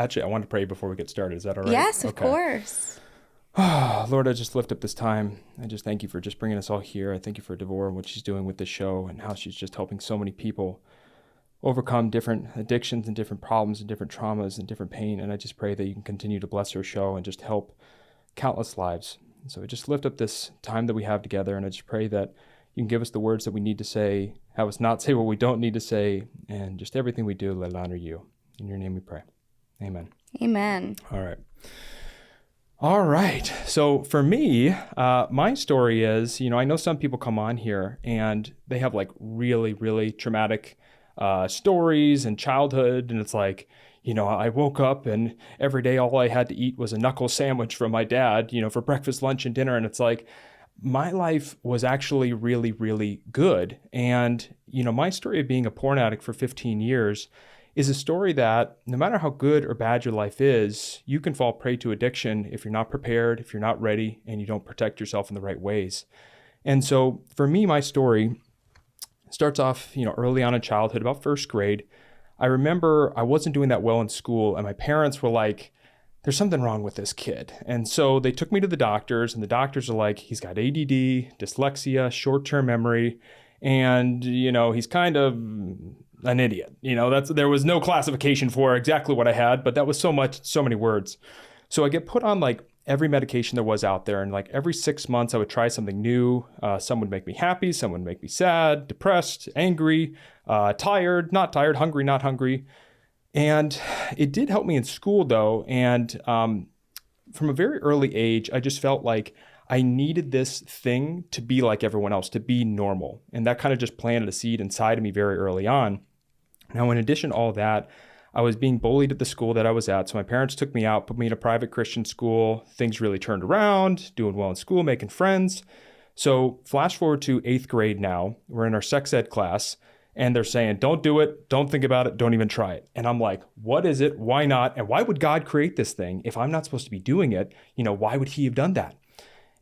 Actually, I want to pray before we get started. Is that all right? Yes, of course. Lord, I just lift up this time. I just thank you for just bringing us all here. I thank you for Devorah and what she's doing with this show and how she's just helping so many people overcome different addictions and different problems and different traumas and different pain. And I just pray that you can continue to bless her show and just help countless lives. And so I just lift up this time that we have together, and I just pray that you can give us the words that we need to say, have us not say what we don't need to say, and just everything we do, let it honor you. In your name we pray. Amen. Amen. All right. So for me, my story is, I know some people come on here and they have like really, really traumatic stories and childhood. And it's like, I woke up and every day all I had to eat was a knuckle sandwich from my dad, for breakfast, lunch, and dinner. And it's like, my life was actually really, really good. And, my story of being a porn addict for 15 years is a story that no matter how good or bad your life is, you can fall prey to addiction if you're not prepared, if you're not ready, and you don't protect yourself in the right ways. And so for me, my story starts off, early on in childhood, about first grade. I remember I wasn't doing that well in school, and my parents were like, there's something wrong with this kid. And so they took me to the doctors, and the doctors are like, he's got ADD, dyslexia, short-term memory, and, he's kind of an idiot. There was no classification for exactly what I had, but that was so many words. So I get put on like every medication there was out there. And like every 6 months I would try something new. Some would make me happy. Some would make me sad, depressed, angry, tired, not tired, hungry, not hungry. And it did help me in school though. And from a very early age, I just felt like I needed this thing to be like everyone else, to be normal. And that kind of just planted a seed inside of me very early on. Now, in addition to all that, I was being bullied at the school that I was at. So my parents took me out, put me in a private Christian school. Things really turned around, doing well in school, making friends. So flash forward to 8th grade now. We're in our sex ed class, and they're saying, don't do it, don't think about it, don't even try it. And I'm like, what is it? Why not? And why would God create this thing if I'm not supposed to be doing it? Why would he have done that?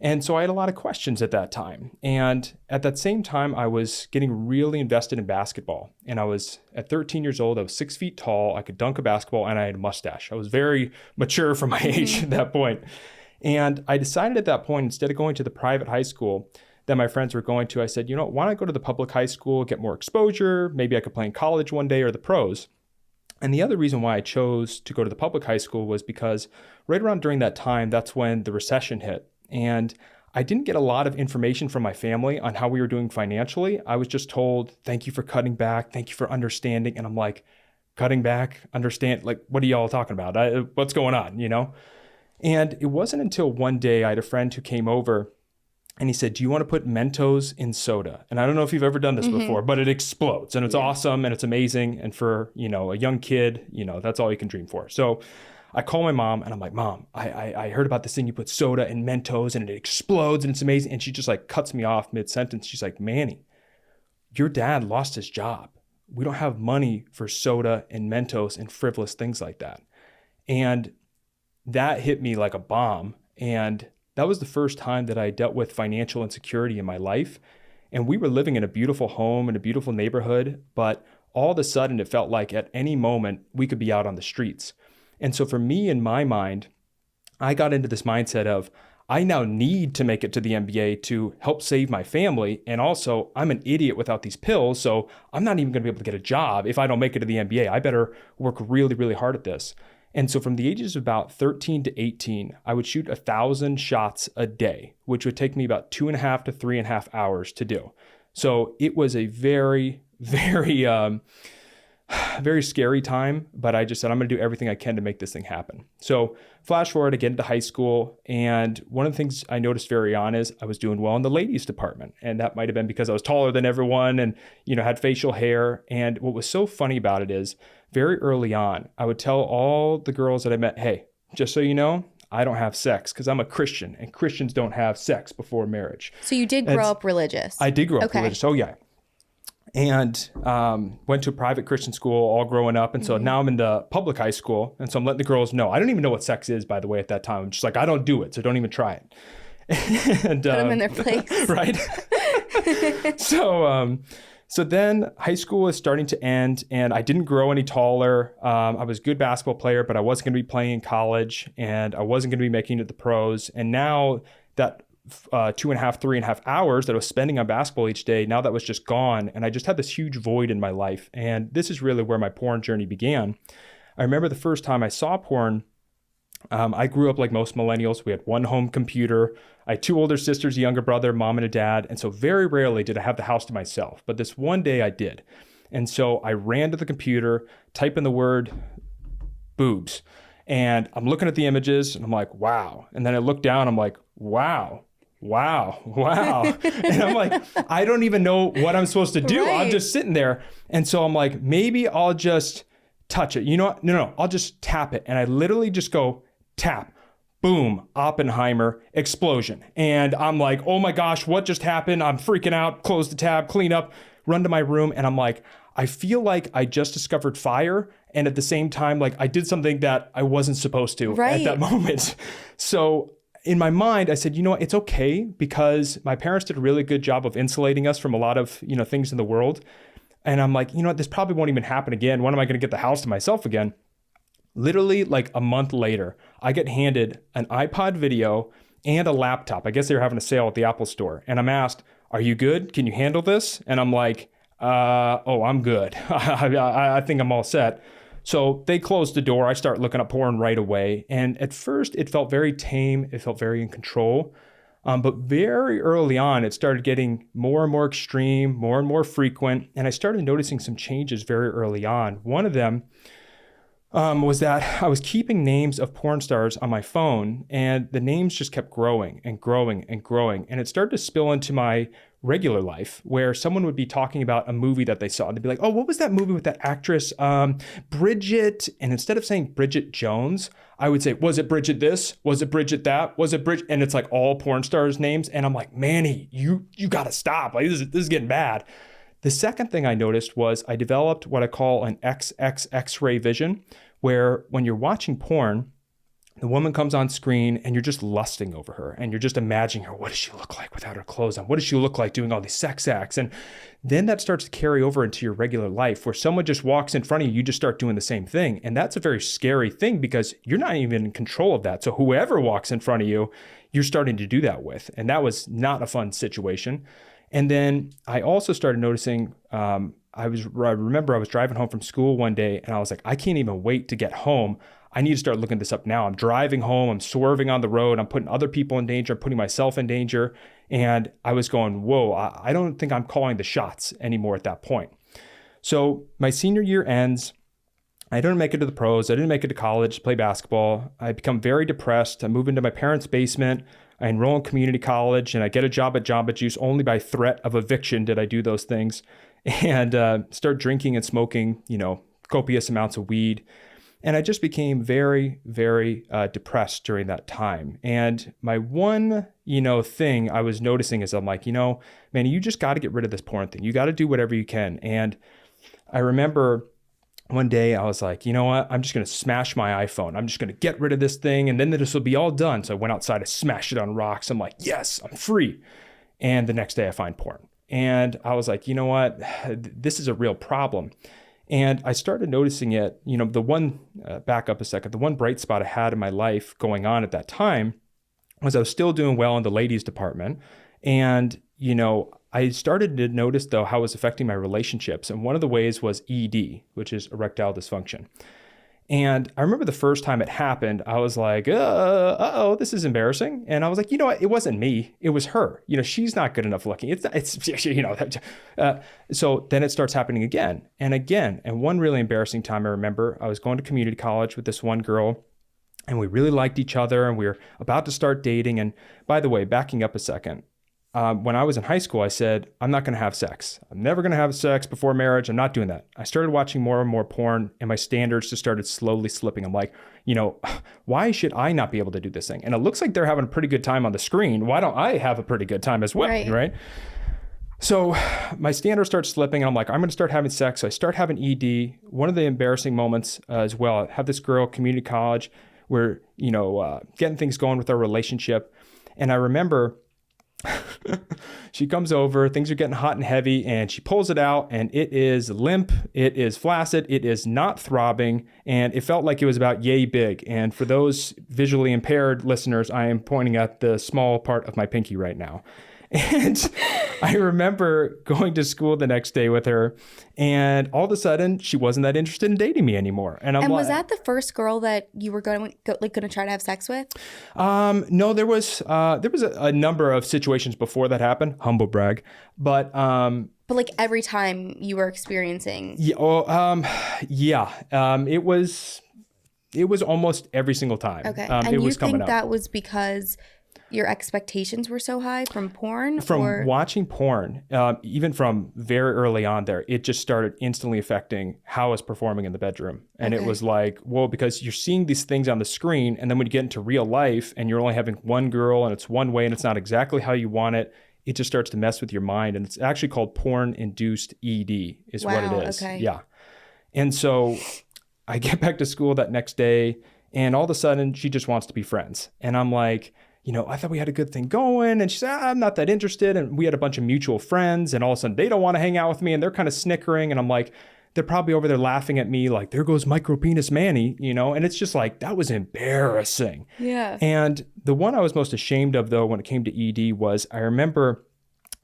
And so I had a lot of questions at that time. And at that same time, I was getting really invested in basketball. And I was at 13 years old, I was 6 feet tall, I could dunk a basketball, and I had a mustache. I was very mature for my age at that point. And I decided at that point, instead of going to the private high school that my friends were going to, I said, why don't I go to the public high school, get more exposure? Maybe I could play in college one day or the pros. And the other reason why I chose to go to the public high school was because right around during that time, that's when the recession hit. And I didn't get a lot of information from my family on how we were doing financially. I was just told, thank you for cutting back. Thank you for understanding. And I'm like, cutting back, understand, like, what are y'all talking about? What's going on, And it wasn't until one day I had a friend who came over and he said, do you want to put Mentos in soda? And I don't know if you've ever done this before, but it explodes and it's awesome and it's amazing. And for, a young kid, that's all you can dream for. So I call my mom and I'm like, Mom, I heard about this thing. You put soda and Mentos and it explodes and it's amazing. And she just like cuts me off mid-sentence. She's like, Manny, your dad lost his job. We don't have money for soda and Mentos and frivolous things like that. And that hit me like a bomb. And that was the first time that I dealt with financial insecurity in my life. And we were living in a beautiful home in a beautiful neighborhood, but all of a sudden it felt like at any moment we could be out on the streets. And so for me, in my mind, I got into this mindset of, I now need to make it to the NBA to help save my family. And also, I'm an idiot without these pills, so I'm not even going to be able to get a job if I don't make it to the NBA. I better work really, really hard at this. And so from the ages of about 13 to 18, I would shoot 1,000 shots a day, which would take me about 2.5 to 3.5 hours to do. So it was a very, very scary time, but I just said, I'm going to do everything I can to make this thing happen. So flash forward again to high school. And one of the things I noticed very on is I was doing well in the ladies department. And that might've been because I was taller than everyone and, had facial hair. And what was so funny about it is very early on, I would tell all the girls that I met, hey, just so you know, I don't have sex because I'm a Christian and Christians don't have sex before marriage. So you did grow up religious? I did grow up religious. Oh yeah. And went to a private Christian school all growing up. And so now I'm in the public high school. And so I'm letting the girls know. I don't even know what sex is, by the way, at that time. I'm just like, I don't do it. So don't even try it. And, put them in their place. Right. So then high school was starting to end and I didn't grow any taller. I was a good basketball player, but I wasn't going to be playing in college and I wasn't going to be making it to the pros. And now that 2.5, 3.5 hours that I was spending on basketball each day, now that was just gone. And I just had this huge void in my life. And this is really where my porn journey began. I remember the first time I saw porn. I grew up like most millennials. We had one home computer. I had two older sisters, a younger brother, mom and a dad. And so very rarely did I have the house to myself. But this one day I did. And so I ran to the computer, type in the word boobs. And I'm looking at the images and I'm like, wow. And then I look down, I'm like, wow. And I'm like, I don't even know what I'm supposed to do. Right. I'm just sitting there. And so I'm like, maybe I'll just touch it. You know what? No, I'll just tap it. And I literally just go tap, boom, Oppenheimer, explosion. And I'm like, oh my gosh, what just happened? I'm freaking out, close the tab, clean up, run to my room. And I'm like, I feel like I just discovered fire. And at the same time, like I did something that I wasn't supposed to at that moment. So in my mind, I said, you know what, it's okay because my parents did a really good job of insulating us from a lot of, things in the world. And I'm like, you know what, this probably won't even happen again. When am I going to get the house to myself again? Literally like a month later, I get handed an iPod video and a laptop. I guess they were having a sale at the Apple store. And I'm asked, are you good? Can you handle this? And I'm like, I'm good. I think I'm all set. So they closed the door. I start looking up porn right away. And at first it felt very tame. It felt very in control. But very early on, it started getting more and more extreme, more and more frequent. And I started noticing some changes very early on. One of them was that I was keeping names of porn stars on my phone and the names just kept growing and growing and growing. And it started to spill into my regular life where someone would be talking about a movie that they saw. And they'd be like, oh, what was that movie with that actress, Bridget? And instead of saying Bridget Jones, I would say, was it Bridget this? Was it Bridget that? Was it Bridget? And it's like all porn stars' names. And I'm like, Manny, you got to stop. Like this is getting bad. The second thing I noticed was I developed what I call an X-ray vision, where when you're watching porn, the woman comes on screen and you're just lusting over her and you're just imagining her. What does she look like without her clothes on? What does she look like doing all these sex acts? And then that starts to carry over into your regular life where someone just walks in front of you, you just start doing the same thing. And that's a very scary thing because you're not even in control of that. So whoever walks in front of you, you're starting to do that with. And that was not a fun situation. And then I also started noticing, I remember I was driving home from school one day and I was like, I can't even wait to get home. I need to start looking this up now. I'm driving home, I'm swerving on the road, I'm putting other people in danger, I'm putting myself in danger. And I was going, whoa, I don't think I'm calling the shots anymore at that point. So my senior year ends. I didn't make it to the pros. I didn't make it to college, play basketball. I become very depressed. I move into my parents' basement. I enroll in community college and I get a job at Jamba Juice. Only by threat of eviction did I do those things, and start drinking and smoking, copious amounts of weed. And I just became very, very depressed during that time. And my one, thing I was noticing is I'm like, man, you just got to get rid of this porn thing. You got to do whatever you can. And I remember one day I was like, you know what? I'm just going to smash my iPhone. I'm just going to get rid of this thing and then this will be all done. So I went outside, I smashed it on rocks. I'm like, yes, I'm free. And the next day I find porn. And I was like, you know what? This is a real problem. And I started noticing it, the one, back up a second, the one bright spot I had in my life going on at that time was I was still doing well in the ladies department. And, I started to notice though how it was affecting my relationships. And one of the ways was ED, which is erectile dysfunction. And I remember the first time it happened, I was like, this is embarrassing. And I was like, you know what? It wasn't me. It was her. She's not good enough looking. So then it starts happening again and again. And one really embarrassing time I remember, I was going to community college with this one girl and we really liked each other and we were about to start dating. And by the way, backing up a second, when I was in high school, I said, I'm not going to have sex. I'm never going to have sex before marriage. I'm not doing that. I started watching more and more porn and my standards just started slowly slipping. I'm like, why should I not be able to do this thing? And it looks like they're having a pretty good time on the screen. Why don't I have a pretty good time as well? Right? So my standards start slipping and I'm like, I'm going to start having sex. So I start having ED. One of the embarrassing moments as well, I have this girl, community college, we're, getting things going with our relationship. And I remember She comes over, things are getting hot and heavy, and she pulls it out, and it is limp, it is flaccid, it is not throbbing, and it felt like it was about yay big. And for those visually impaired listeners, I am pointing at the small part of my pinky right now. And I remember going to school the next day with her, and all of a sudden she wasn't that interested in dating me anymore. And was that the first girl that you were going to try to have sex with? No, there was a number of situations before that happened. Humble brag, but like every time you were experiencing. Yeah, it was almost every single time. Okay, and it you was think that was because your expectations were so high from porn? From watching porn, even from very early on there, it just started instantly affecting how I was performing in the bedroom. And It was like, well, because you're seeing these things on the screen, and then when you get into real life and you're only having one girl and it's one way and it's not exactly how you want it, it just starts to mess with your mind. And it's actually called porn-induced ED is what it is. Okay. Yeah. And so I get back to school that next day, and all of a sudden she just wants to be friends. And I'm like, I thought we had a good thing going. And she said, I'm not that interested. And we had a bunch of mutual friends, and all of a sudden they don't want to hang out with me, and they're kind of snickering. And I'm like, they're probably over there laughing at me like, there goes micro penis Manny, and it's just like, that was embarrassing. Yeah. And the one I was most ashamed of, though, when it came to ED was, I remember,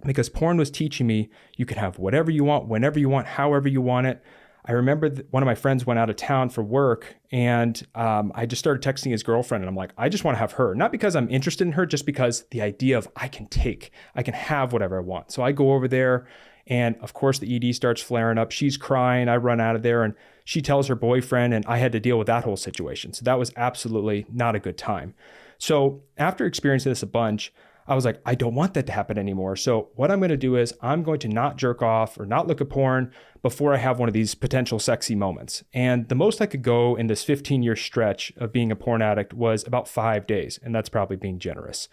because porn was teaching me, you can have whatever you want, whenever you want, however you want it. I remember one of my friends went out of town for work, and I just started texting his girlfriend, and I'm like, I just want to have her. Not because I'm interested in her, just because the idea of I can have whatever I want. So I go over there, and of course the ED starts flaring up. She's crying. I run out of there, and she tells her boyfriend, and I had to deal with that whole situation. So that was absolutely not a good time. So after experiencing this a bunch, I was like, I don't want that to happen anymore. So what I'm going to do is I'm going to not jerk off or not look at porn before I have one of these potential sexy moments. And the most I could go in this 15-year stretch of being a porn addict was about 5 days. And that's probably being generous.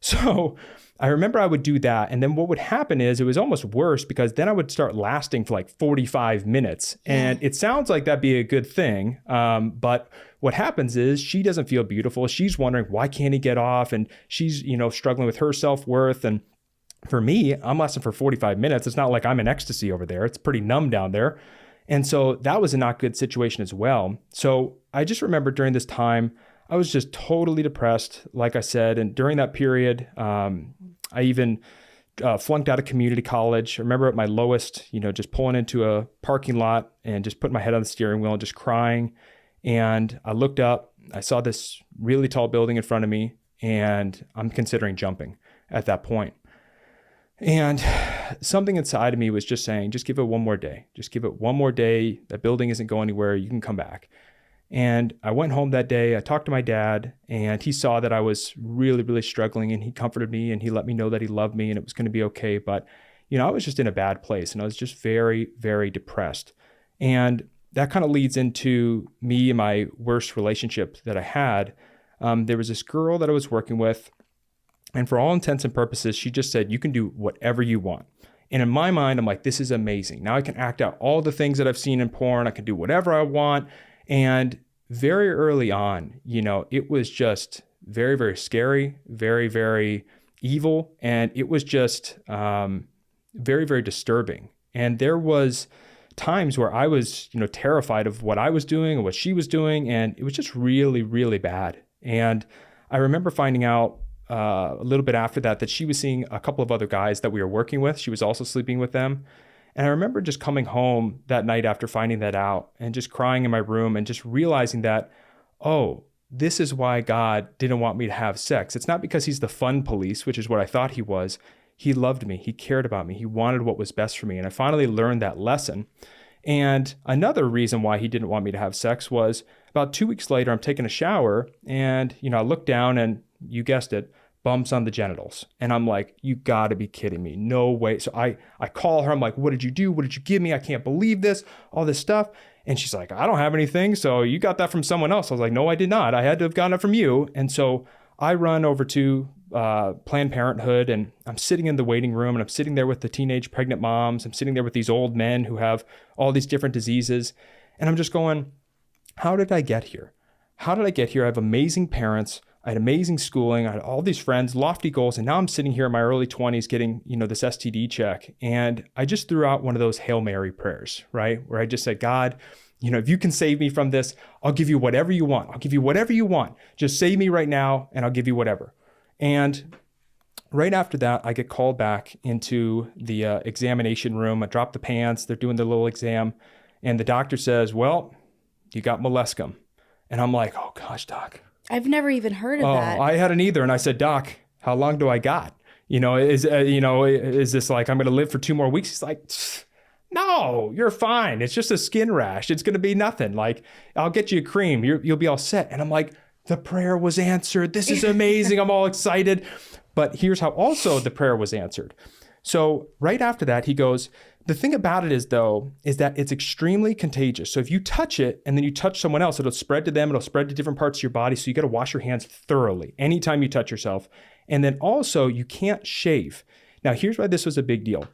So I remember I would do that. And then what would happen is it was almost worse, because then I would start lasting for like 45 minutes. And it sounds like that'd be a good thing. But what happens is she doesn't feel beautiful. She's wondering, why can't he get off? And she's, struggling with her self-worth. And for me, I'm lasting for 45 minutes. It's not like I'm in ecstasy over there. It's pretty numb down there. And so that was a not good situation as well. So I just remember during this time, I was just totally depressed, like I said. And during that period, I even flunked out of community college. I remember at my lowest, just pulling into a parking lot and just putting my head on the steering wheel and just crying. And I looked up, I saw this really tall building in front of me, and I'm considering jumping at that point. And something inside of me was just saying, just give it one more day. Just give it one more day. That building isn't going anywhere. You can come back. And I went home that day. I talked to my dad, and he saw that I was really, really struggling, and he comforted me, and he let me know that he loved me and it was going to be okay. But, I was just in a bad place, and I was just very, very depressed. And that kind of leads into me and my worst relationship that I had. There was this girl that I was working with, and for all intents and purposes, she just said, you can do whatever you want. And in my mind, I'm like, this is amazing. Now I can act out all the things that I've seen in porn. I can do whatever I want. And very early on, it was just very, very scary, very, very evil. And it was just very, very disturbing. And there was times where I was, terrified of what I was doing or what she was doing. And it was just really, really bad. And I remember finding out a little bit after that she was seeing a couple of other guys that we were working with. She was also sleeping with them. And I remember just coming home that night after finding that out and just crying in my room and just realizing that, oh, this is why God didn't want me to have sex. It's not because he's the fun police, which is what I thought he was. He loved me. He cared about me. He wanted what was best for me. And I finally learned that lesson. And another reason why he didn't want me to have sex was about 2 weeks later, I'm taking a shower and, I look down and you guessed it, bumps on the genitals. And I'm like, you gotta be kidding me. No way. So I call her. I'm like, what did you do? What did you give me? I can't believe this, all this stuff. And she's like, I don't have anything. So you got that from someone else. I was like, no, I did not. I had to have gotten it from you. And so I run over to Planned Parenthood, and I'm sitting in the waiting room, and I'm sitting there with the teenage pregnant moms. I'm sitting there with these old men who have all these different diseases. And I'm just going, how did I get here? How did I get here? I have amazing parents. I had amazing schooling. I had all these friends, lofty goals. And now I'm sitting here in my early 20s getting, this STD check. And I just threw out one of those Hail Mary prayers, right? Where I just said, God, if you can save me from this, I'll give you whatever you want. I'll give you whatever you want. Just save me right now and I'll give you whatever. And right after that, I get called back into the examination room. I drop the pants. They're doing their little exam. And the doctor says, well, you got molluscum. And I'm like, oh gosh, doc. I've never even heard of that. I hadn't either. And I said, doc, how long do I got? Is this like, I'm going to live for 2 more weeks? He's like, no, you're fine. It's just a skin rash. It's going to be nothing. Like, I'll get you a cream. You'll be all set. And I'm like, the prayer was answered. This is amazing. I'm all excited. But here's how also the prayer was answered. So right after that, he goes, the thing about it is that it's extremely contagious. So if you touch it and then you touch someone else, it'll spread to them. It'll spread to different parts of your body. So you got to wash your hands thoroughly anytime you touch yourself. And then also you can't shave. Now, here's why this was a big deal.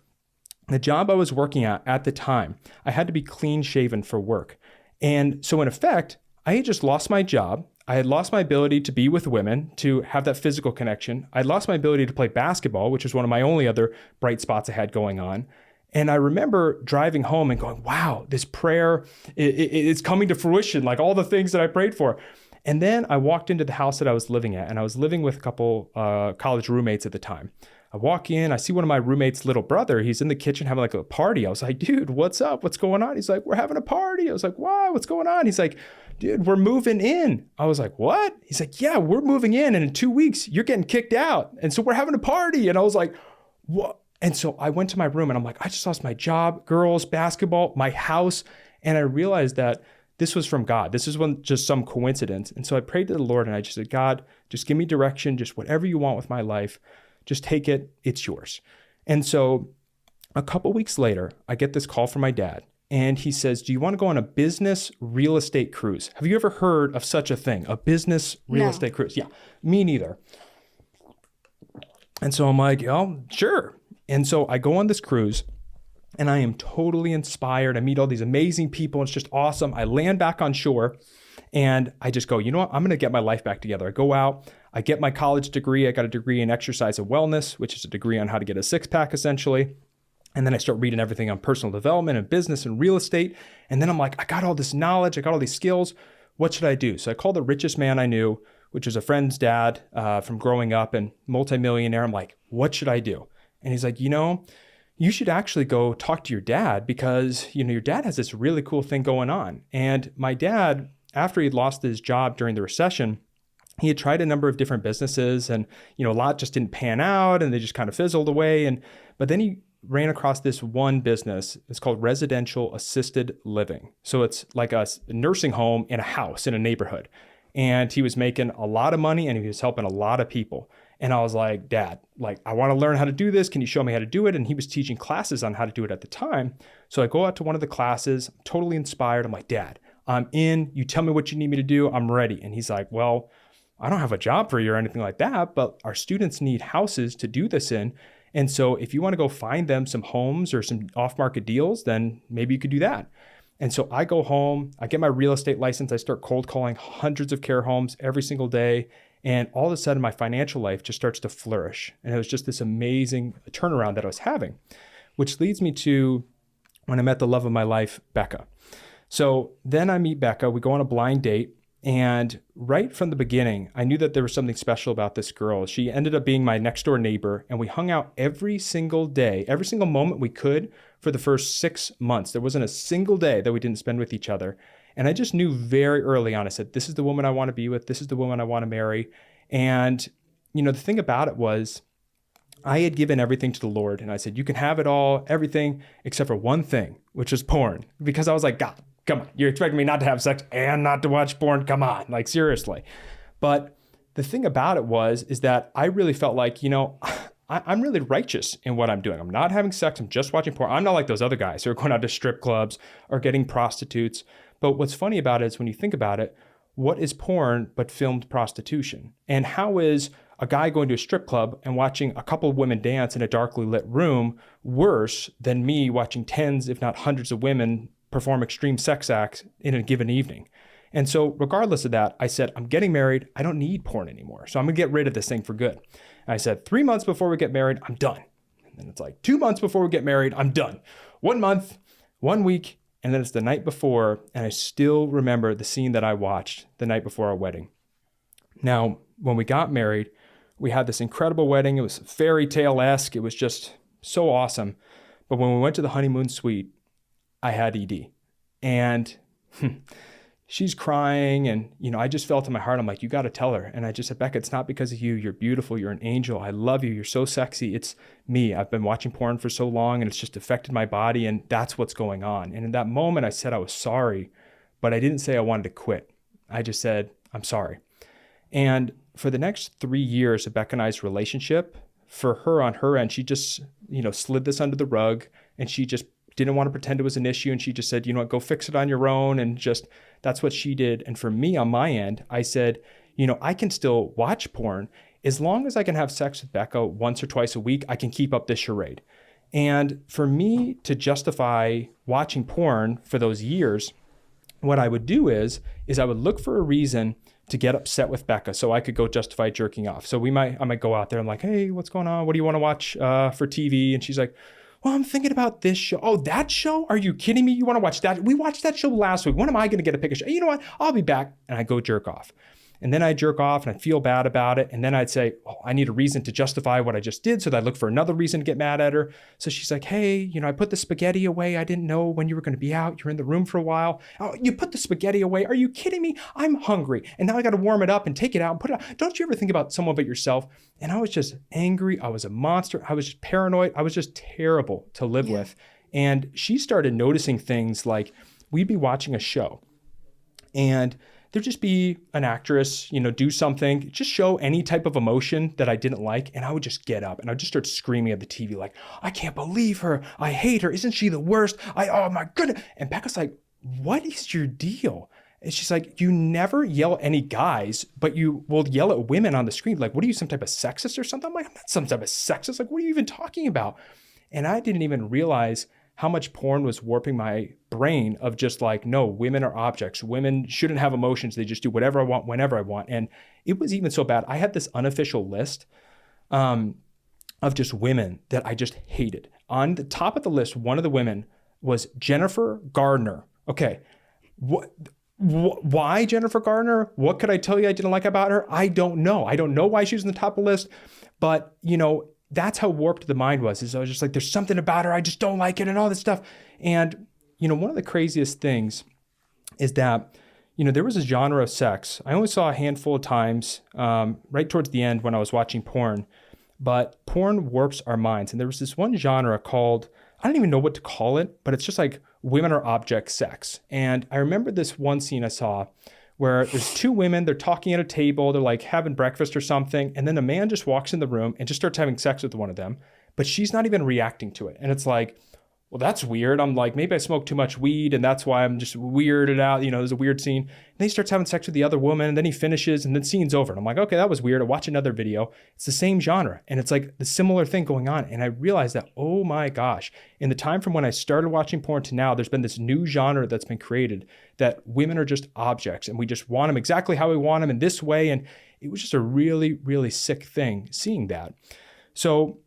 The job I was working at the time, I had to be clean shaven for work. And so in effect, I had just lost my job. I had lost my ability to be with women, to have that physical connection. I had lost my ability to play basketball, which was one of my only other bright spots I had going on. And I remember driving home and going, wow, this prayer, it's coming to fruition, like all the things that I prayed for. And then I walked into the house that I was living at, and I was living with a couple college roommates at the time. I walk in, I see one of my roommates' little brother. He's in the kitchen having like a party. I was like, dude, what's up? What's going on? He's like, we're having a party. I was like, why? What's going on? He's like, dude, we're moving in. I was like, what? He's like, yeah, we're moving in. And in 2 weeks, you're getting kicked out. And so we're having a party. And I was like, what? And so I went to my room and I'm like, I just lost my job, girls, basketball, my house. And I realized that this was from God. This wasn't just some coincidence. And so I prayed to the Lord and I just said, God, just give me direction, just whatever you want with my life. Just take it. It's yours. And so a couple weeks later, I get this call from my dad. And he says, do you want to go on a business real estate cruise? Have you ever heard of such a thing? A business real estate cruise? Yeah, me neither. And so I'm like, oh, sure. And so I go on this cruise and I am totally inspired. I meet all these amazing people. It's just awesome. I land back on shore and I just go, you know what? I'm going to get my life back together. I go out, I get my college degree. I got a degree in exercise and wellness, which is a degree on how to get a six-pack essentially. And then I start reading everything on personal development and business and real estate. And then I'm like, I got all this knowledge. I got all these skills. What should I do? So I called the richest man I knew, which was a friend's dad from growing up and multimillionaire. I'm like, what should I do? And he's like, you should actually go talk to your dad because, your dad has this really cool thing going on. And my dad, after he'd lost his job during the recession, he had tried a number of different businesses and, a lot just didn't pan out and they just kind of fizzled away. But then he ran across this one business. It's called residential assisted living. So it's like a nursing home in a house in a neighborhood. And he was making a lot of money and he was helping a lot of people. And I was like, Dad, I want to learn how to do this. Can you show me how to do it? And he was teaching classes on how to do it at the time. So I go out to one of the classes, I'm totally inspired. I'm like, Dad, I'm in. You tell me what you need me to do. I'm ready. And he's like, well, I don't have a job for you or anything like that, but our students need houses to do this in. And so if you want to go find them some homes or some off-market deals, then maybe you could do that. And so I go home, I get my real estate license. I start cold calling hundreds of care homes every single day. And all of a sudden, my financial life just starts to flourish. And it was just this amazing turnaround that I was having, which leads me to when I met the love of my life, Becca. So then I meet Becca. We go on a blind date. And right from the beginning, I knew that there was something special about this girl. She ended up being my next door neighbor. And we hung out every single day, every single moment we could for the first 6 months. There wasn't a single day that we didn't spend with each other. And I just knew very early on, I said, this is the woman I want to be with. This is the woman I want to marry. And, the thing about it was I had given everything to the Lord. And I said, you can have it all, everything, except for one thing, which is porn. Because I was like, God, come on. You're expecting me not to have sex and not to watch porn? Come on, seriously. But the thing about it is that I really felt like, I'm really righteous in what I'm doing. I'm not having sex. I'm just watching porn. I'm not like those other guys who are going out to strip clubs or getting prostitutes. But what's funny about it is when you think about it, what is porn but filmed prostitution? And how is a guy going to a strip club and watching a couple of women dance in a darkly lit room worse than me watching tens, if not hundreds of women perform extreme sex acts in a given evening? And so regardless of that, I said, I'm getting married. I don't need porn anymore. So I'm going to get rid of this thing for good. And I said, 3 months before we get married, I'm done. And then it's like 2 months before we get married, I'm done. 1 month, 1 week, and then it's the night before. And I still remember the scene that I watched the night before our wedding. Now, when we got married, we had this incredible wedding. It was fairy tale-esque. It was just so awesome. But when we went to the honeymoon suite, I had ED. And she's crying. And, I just felt in my heart, I'm like, you got to tell her. And I just said, Becca, it's not because of you. You're beautiful. You're an angel. I love you. You're so sexy. It's me. I've been watching porn for so long and it's just affected my body. And that's what's going on. And in that moment, I said I was sorry, but I didn't say I wanted to quit. I just said, I'm sorry. And for the next 3 years of Becca and I's relationship, for her on her end, she just, slid this under the rug and she just didn't want to pretend it was an issue. And she just said, you know what, go fix it on your own. And just, that's what she did. And for me on my end, I said, I can still watch porn as long as I can have sex with Becca once or twice a week. I can keep up this charade. And for me to justify watching porn for those years, what I would do is I would look for a reason to get upset with Becca so I could go justify jerking off. So I might go out there. I'm like, hey, what's going on? What do you want to watch for TV? And she's like, well, I'm thinking about this show. Oh, that show? Are you kidding me? You want to watch that? We watched that show last week. When am I going to get a pick of show? You know what? I'll be back. And I go jerk off. And then I jerk off and I feel bad about it. And then I'd say, oh, I need a reason to justify what I just did. So that I look for another reason to get mad at her. So she's like, hey, I put the spaghetti away. I didn't know when you were going to be out. You're in the room for a while. Oh, you put the spaghetti away. Are you kidding me? I'm hungry. And now I got to warm it up and take it out and put it out. Don't you ever think about someone but yourself? And I was just angry. I was a monster. I was just paranoid. I was just terrible to live with. And she started noticing things like we'd be watching a show and there'd just be an actress, do something, just show any type of emotion that I didn't like. And I would just get up and I'd just start screaming at the TV like, I can't believe her. I hate her. Isn't she the worst? Oh my goodness. And Becca's like, what is your deal? And she's like, you never yell at any guys, but you will yell at women on the screen. Like, what are you, some type of sexist or something? I'm like, I'm not some type of sexist. Like, what are you even talking about? And I didn't even realize how much porn was warping my brain of just like, no, women are objects. Women shouldn't have emotions. They just do whatever I want, whenever I want. And it was even so bad. I had this unofficial list of just women that I just hated. On the top of the list, one of the women was Jennifer Gardner. Okay. Why Jennifer Gardner? What could I tell you I didn't like about her? I don't know. I don't know why she was on the top of the list, but that's how warped the mind was. Is I was just like, there's something about her. I just don't like it and all this stuff. And, one of the craziest things is that, there was a genre of sex. I only saw a handful of times right towards the end when I was watching porn, but porn warps our minds. And there was this one genre called, I don't even know what to call it, but it's just like women are object sex. And I remember this one scene I saw where there's two women, they're talking at a table, they're like having breakfast or something. And then a man just walks in the room and just starts having sex with one of them, but she's not even reacting to it. And it's like, well, that's weird. I'm like, maybe I smoked too much weed and that's why I'm just weirded out. There's a weird scene. And then he starts having sex with the other woman and then he finishes and then scene's over. And I'm like, okay, that was weird. I watch another video. It's the same genre. And it's like the similar thing going on. And I realized that, oh my gosh, in the time from when I started watching porn to now, there's been this new genre that's been created that women are just objects and we just want them exactly how we want them in this way. And it was just a really, really sick thing seeing that. So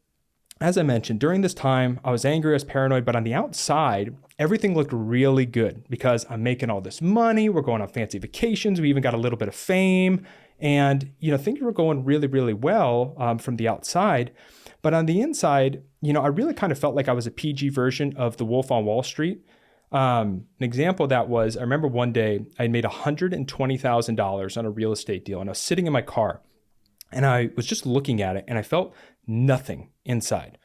as I mentioned, during this time, I was angry, I was paranoid, but on the outside, everything looked really good because I'm making all this money. We're going on fancy vacations. We even got a little bit of fame and, things were going really, really well from the outside. But on the inside, I really kind of felt like I was a PG version of The Wolf on Wall Street. An example of that was, I remember one day I made $120,000 on a real estate deal and I was sitting in my car and I was just looking at it and I felt nothing inside.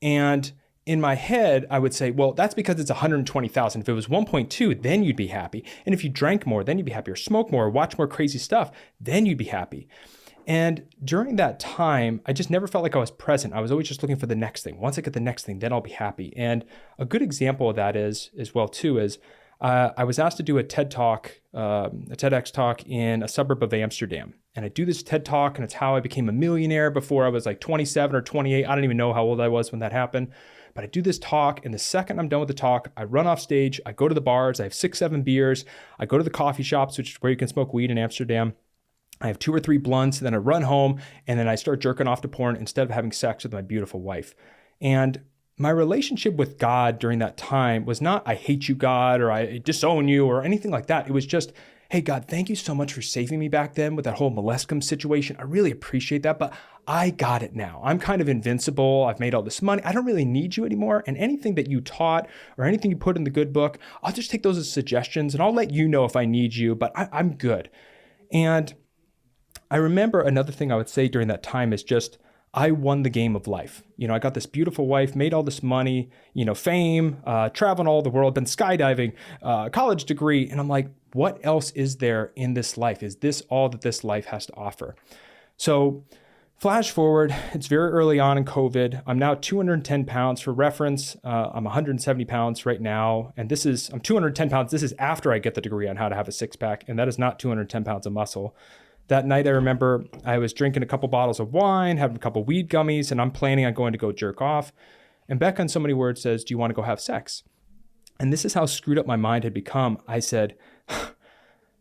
And in my head, I would say, well, that's because it's 120,000. If it was 1.2, then you'd be happy. And if you drank more, then you'd be happy, or smoke more, or watch more crazy stuff, then you'd be happy. And during that time, I just never felt like I was present. I was always just looking for the next thing. Once I get the next thing, then I'll be happy. And a good example of that is I was asked to do a TED Talk, a TEDx talk in a suburb of Amsterdam. And I do this TED Talk, and it's how I became a millionaire before I was like 27 or 28. I don't even know how old I was when that happened. But But I do this talk, and the second I'm done with the talk, I run off stage, I go to the bars, I have 6, 7 beers, I go to the coffee shops, which is where you can smoke weed in Amsterdam. I have 2 or 3 blunts, and then I run home, and then I start jerking off to porn instead of having sex with my beautiful wife. And my relationship with God during that time was not, I hate you, God, or I disown you, or anything like that. It was just, hey, God, thank you so much for saving me back then with that whole molescum situation. I really appreciate that, but I got it now. I'm kind of invincible. I've made all this money. I don't really need you anymore. And anything that you taught or anything you put in the good book, I'll just take those as suggestions, and I'll let you know if I need you, but I'm good. And I remember another thing I would say during that time is just, I won the game of life. I got this beautiful wife, made all this money, fame, traveling all the world, been skydiving, college degree. And I'm like, what else is there in this life? Is this all that this life has to offer? So flash forward, it's very early on in COVID. I'm now 210 pounds. For reference, I'm 170 pounds right now. And I'm 210 pounds. This is after I get the degree on how to have a 6-pack. And that is not 210 pounds of muscle. That night, I remember I was drinking a couple bottles of wine, having a couple weed gummies, and I'm planning on going to go jerk off. And Becca, in so many words, says, do you want to go have sex? And this is how screwed up my mind had become. I said,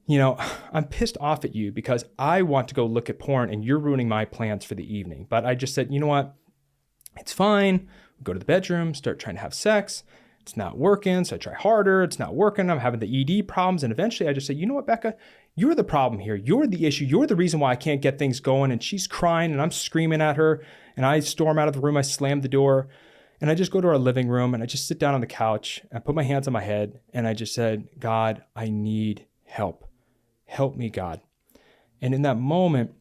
I'm pissed off at you because I want to go look at porn and you're ruining my plans for the evening. But I just said, you know what? It's fine. We'll go to the bedroom, start trying to have sex. It's not working. So I try harder. It's not working. I'm having the ED problems. And eventually I just said, you know what, Becca? You're the problem here. You're the issue. You're the reason why I can't get things going. And she's crying and I'm screaming at her. And I storm out of the room. I slam the door. And I just go to our living room and I just sit down on the couch. I put my hands on my head and I just said, God, I need help. Help me, God. And in that moment,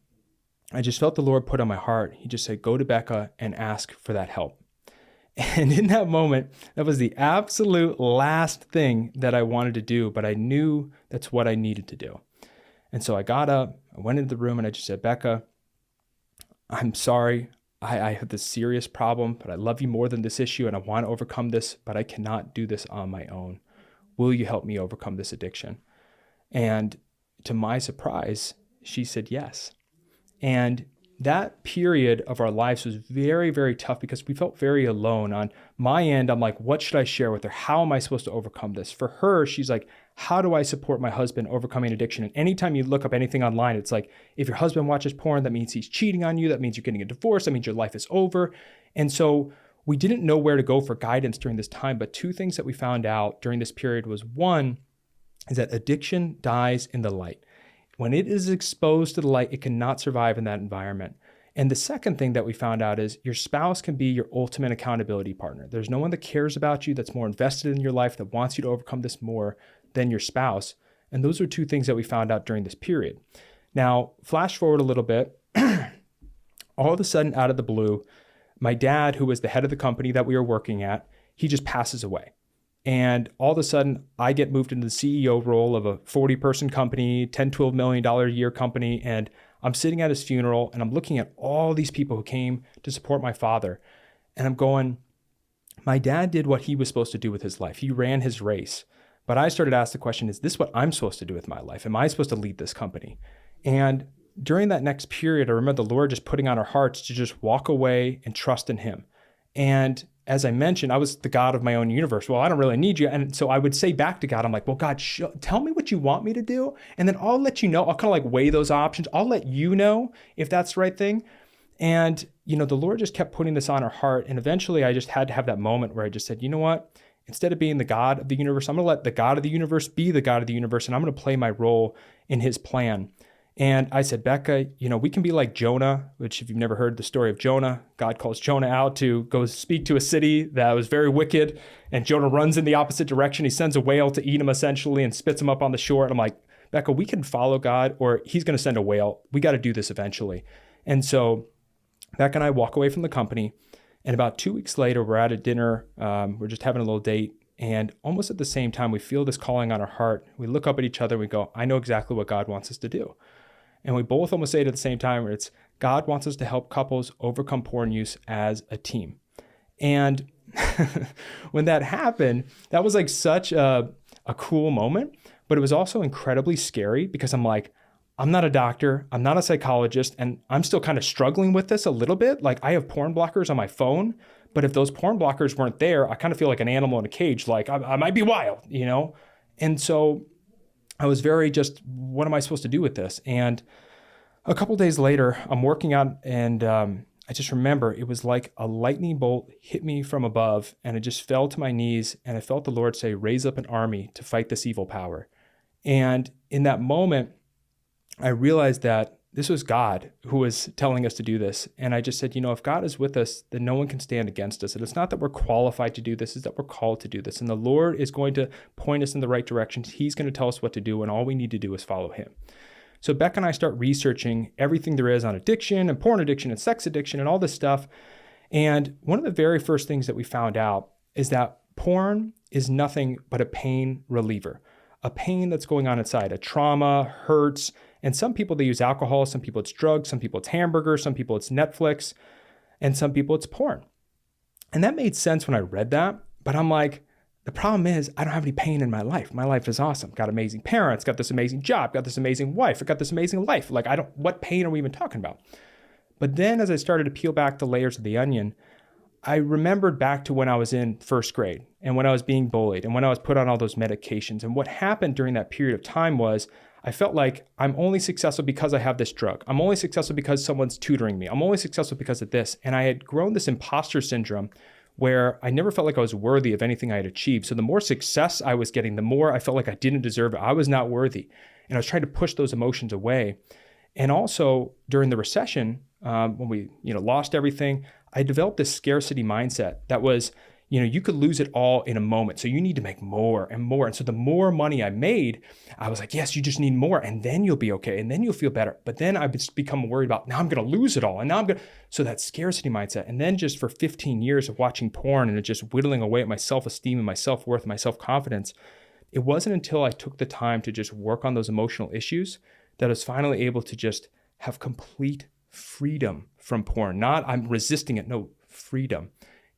I just felt the Lord put on my heart. He just said, go to Becca and ask for that help. And in that moment, that was the absolute last thing that I wanted to do, but I knew that's what I needed to do. And so I got up, I went into the room and I just said, Becca, I'm sorry. I have this serious problem, but I love you more than this issue and I want to overcome this, but I cannot do this on my own. Will you help me overcome this addiction? And to my surprise, she said yes. And that period of our lives was very, very tough because we felt very alone. On my end, I'm like, what should I share with her? How am I supposed to overcome this? For her, she's like, how do I support my husband overcoming addiction? And anytime you look up anything online, it's like, if your husband watches porn, that means he's cheating on you. That means you're getting a divorce. That means your life is over. And so we didn't know where to go for guidance during this time. But 2 things that we found out during this period was, one, is that addiction dies in the light. When it is exposed to the light, it cannot survive in that environment. And the second thing that we found out is your spouse can be your ultimate accountability partner. There's no one that cares about you, that's more invested in your life, that wants you to overcome this more than your spouse. And those are 2 things that we found out during this period. Now, flash forward a little bit. All of a sudden, out of the blue, my dad, who was the head of the company that we were working at, he just passes away. And all of a sudden, I get moved into the CEO role of a 40-person company, $10, $12 million a year company. And I'm sitting at his funeral and I'm looking at all these people who came to support my father. And I'm going, my dad did what he was supposed to do with his life. He ran his race. But I started to ask the question, is this what I'm supposed to do with my life? Am I supposed to lead this company? And during that next period, I remember the Lord just putting on our hearts to just walk away and trust in him. And as I mentioned, I was the God of my own universe. Well, I don't really need you. And so I would say back to God, I'm like, well, God, tell me what you want me to do. And then I'll let you know. I'll kind of like weigh those options. I'll let you know if that's the right thing. And, the Lord just kept putting this on our heart. And eventually I just had to have that moment where I just said, you know what? Instead of being the God of the universe, I'm going to let the God of the universe be the God of the universe. And I'm going to play my role in his plan. And I said, Becca, we can be like Jonah, which if you've never heard the story of Jonah, God calls Jonah out to go speak to a city that was very wicked. And Jonah runs in the opposite direction. He sends a whale to eat him essentially and spits him up on the shore. And I'm like, Becca, we can follow God or he's going to send a whale. We got to do this eventually. And so Becca and I walk away from the company. And about 2 weeks later, we're at a dinner. We're just having a little date. And almost at the same time, we feel this calling on our heart. We look up at each other. And we go, I know exactly what God wants us to do. And we both almost say it at the same time, where it's God wants us to help couples overcome porn use as a team. And when that happened, that was like such a cool moment, but it was also incredibly scary because I'm like, I'm not a doctor, I'm not a psychologist, and I'm still kind of struggling with this a little bit. Like I have porn blockers on my phone, But if those porn blockers weren't there, I kind of feel like an animal in a cage, like I might be wild, you know? And so I was very just, what am I supposed to do with this? And a couple days later, I'm working out, and I just remember it was like a lightning bolt hit me from above, and I just fell to my knees, and I felt the Lord say, raise up an army to fight this evil power. And in that moment, I realized that this was God who was telling us to do this. And I just said, if God is with us, then no one can stand against us. And it's not that we're qualified to do this, it's that we're called to do this. And the Lord is going to point us in the right direction. He's going to tell us what to do, and all we need to do is follow him. So Beck and I start researching everything there is on addiction and porn addiction and sex addiction and all this stuff. And one of the very first things that we found out is that porn is nothing but a pain reliever, a pain that's going on inside, a trauma, hurts. And some people, they use alcohol, some people it's drugs, some people it's hamburgers, some people it's Netflix, and some people it's porn. And that made sense when I read that, but I'm like, the problem is I don't have any pain in my life. My life is awesome. Got amazing parents, got this amazing job, got this amazing wife, I got this amazing life. Like what pain are we even talking about? But then as I started to peel back the layers of the onion, I remembered back to when I was in first grade and when I was being bullied and when I was put on all those medications. And what happened during that period of time was I felt like I'm only successful because I have this drug. I'm only successful because someone's tutoring me. I'm only successful because of this. And I had grown this imposter syndrome where I never felt like I was worthy of anything I had achieved. So the more success I was getting, the more I felt like I didn't deserve it. I was not worthy. And I was trying to push those emotions away. And also during the recession, when we lost everything, I developed this scarcity mindset that was, you could lose it all in a moment. So you need to make more and more. And so the more money I made, I was like, yes, you just need more. And then you'll be okay. And then you'll feel better. But then I would become worried about, now I'm going to lose it all. And now so that scarcity mindset. And then just for 15 years of watching porn and just whittling away at my self-esteem and my self-worth and my self-confidence, it wasn't until I took the time to just work on those emotional issues that I was finally able to just have complete freedom from porn. Not I'm resisting it, no, freedom.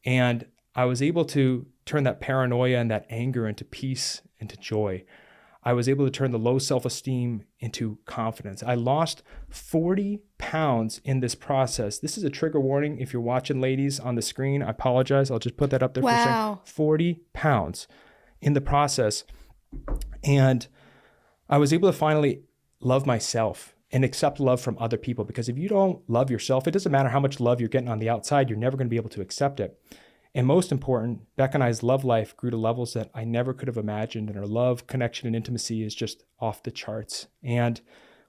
And I was able to turn that paranoia and that anger into peace, into joy. I was able to turn the low self-esteem into confidence. I lost 40 pounds in this process. This is a trigger warning. If you're watching, ladies, on the screen, I apologize. I'll just put that up there for a second. 40 pounds in the process. And I was able to finally love myself and accept love from other people. Because if you don't love yourself, it doesn't matter how much love you're getting on the outside, you're never going to be able to accept it. And most important, Beck and I's love life grew to levels that I never could have imagined. And our love, connection, and intimacy is just off the charts. And